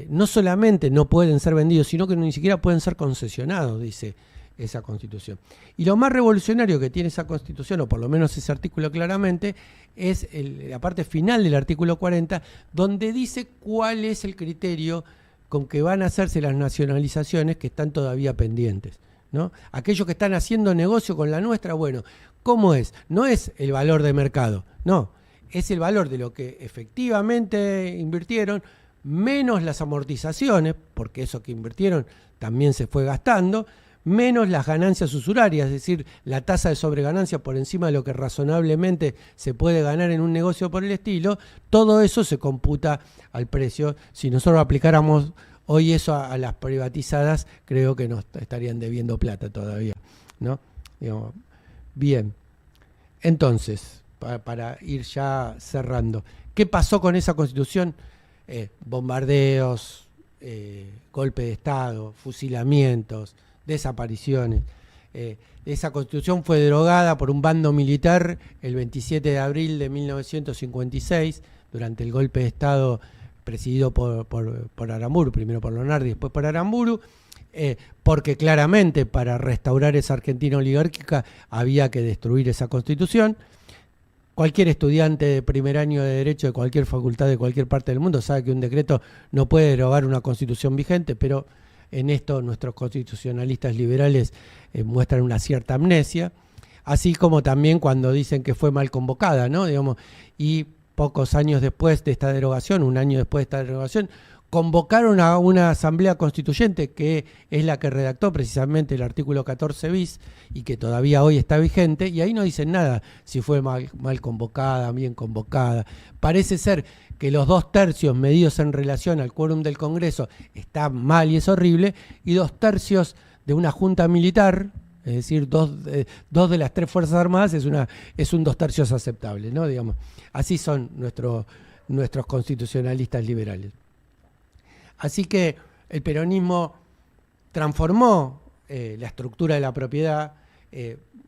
no solamente no pueden ser vendidos, sino que ni siquiera pueden ser concesionados, dice esa Constitución. Y lo más revolucionario que tiene esa Constitución, o por lo menos ese artículo claramente, es la parte final del artículo 40, donde dice cuál es el criterio con que van a hacerse las nacionalizaciones que están todavía pendientes, ¿no? Aquellos que están haciendo negocio con la nuestra, bueno, ¿cómo es? No es el valor de mercado, no, es el valor de lo que efectivamente invirtieron, menos las amortizaciones, porque eso que invirtieron también se fue gastando, menos las ganancias usurarias, es decir, la tasa de sobreganancia por encima de lo que razonablemente se puede ganar en un negocio por el estilo, todo eso se computa al precio. Si nosotros aplicáramos hoy eso a las privatizadas, creo que nos estarían debiendo plata todavía, ¿no? Digamos, bien, entonces, para ir ya cerrando, ¿qué pasó con esa Constitución? Bombardeos, golpe de Estado, fusilamientos, desapariciones. Esa constitución fue derogada por un bando militar el 27 de abril de 1956, durante el golpe de Estado presidido por Aramburu, primero por Lonardi, después por Aramburu, porque claramente para restaurar esa Argentina oligárquica había que destruir esa constitución. Cualquier estudiante de primer año de Derecho de cualquier facultad de cualquier parte del mundo sabe que un decreto no puede derogar una constitución vigente, pero en esto nuestros constitucionalistas liberales muestran una cierta amnesia, así como también cuando dicen que fue mal convocada, ¿no? Digamos, y pocos años después de esta derogación, un año después de esta derogación, convocaron a una asamblea constituyente que es la que redactó precisamente el artículo 14 bis y que todavía hoy está vigente, y ahí no dicen nada si fue mal convocada, bien convocada. Parece ser que los 2/3 medidos en relación al quórum del Congreso está mal y es horrible, y 2/3 de una junta militar, es decir, dos de las 3 Fuerzas Armadas es un 2/3 aceptable, ¿no? Digamos, así son nuestros constitucionalistas liberales. Así que el peronismo transformó la estructura de la propiedad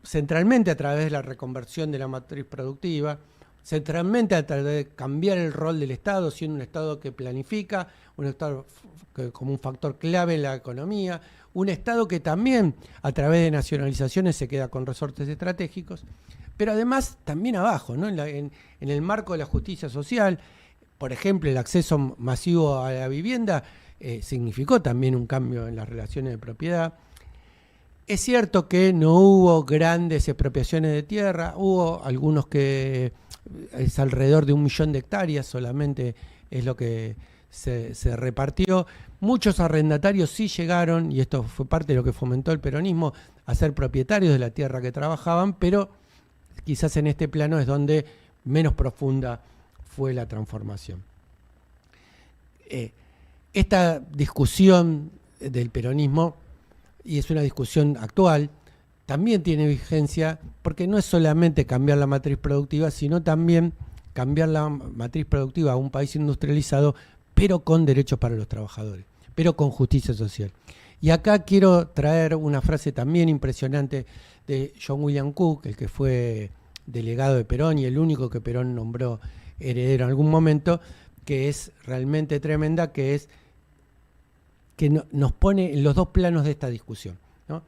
centralmente a través de la reconversión de la matriz productiva, centralmente a través de cambiar el rol del Estado, siendo un Estado que planifica, un Estado como un factor clave en la economía, un Estado que también a través de nacionalizaciones se queda con resortes estratégicos, pero además también abajo, ¿no? En el marco de la justicia social. Por ejemplo, el acceso masivo a la vivienda significó también un cambio en las relaciones de propiedad. Es cierto que no hubo grandes expropiaciones de tierra, hubo algunos que es alrededor de 1 millón de hectáreas solamente es lo que se repartió. Muchos arrendatarios sí llegaron, y esto fue parte de lo que fomentó el peronismo, a ser propietarios de la tierra que trabajaban, pero quizás en este plano es donde menos profunda fue la transformación. Esta discusión del peronismo, y es una discusión actual, también tiene vigencia porque no es solamente cambiar la matriz productiva, sino también cambiar la matriz productiva a un país industrializado, pero con derechos para los trabajadores, pero con justicia social. Y acá quiero traer una frase también impresionante de John William Cook, el que fue delegado de Perón y el único que Perón nombró heredero en algún momento, que es realmente tremenda, que es que nos pone en los dos planos de esta discusión, ¿no?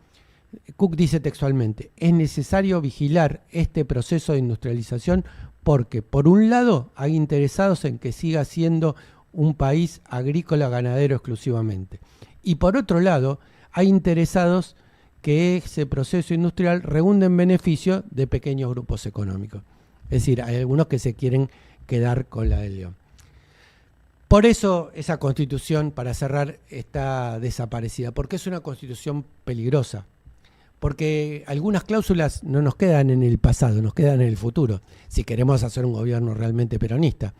Cook dice textualmente: es necesario vigilar este proceso de industrialización porque, por un lado, hay interesados en que siga siendo un país agrícola ganadero exclusivamente, y por otro lado, hay interesados que ese proceso industrial redunde en beneficio de pequeños grupos económicos. Es decir, hay algunos que se quieren quedar con la del león. Por eso esa constitución, para cerrar, está desaparecida, porque es una constitución peligrosa, porque algunas cláusulas no nos quedan en el pasado, nos quedan en el futuro, si queremos hacer un gobierno realmente peronista.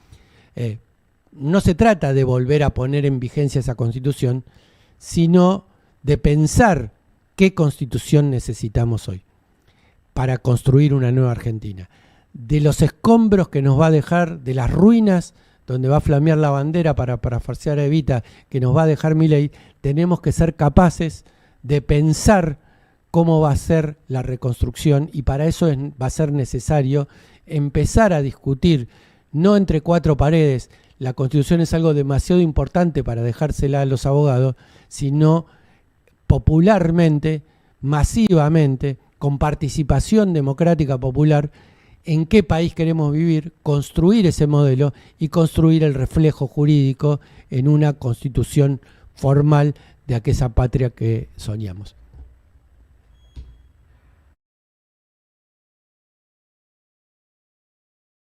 No se trata de volver a poner en vigencia esa constitución, sino de pensar qué constitución necesitamos hoy para construir una nueva Argentina. De los escombros que nos va a dejar, de las ruinas donde va a flamear la bandera para parafrasear a Evita, que nos va a dejar Milei, tenemos que ser capaces de pensar cómo va a ser la reconstrucción, y para eso va a ser necesario empezar a discutir, no entre 4 paredes, la Constitución es algo demasiado importante para dejársela a los abogados, sino popularmente, masivamente, con participación democrática popular, en qué país queremos vivir, construir ese modelo y construir el reflejo jurídico en una constitución formal de aquella patria que soñamos.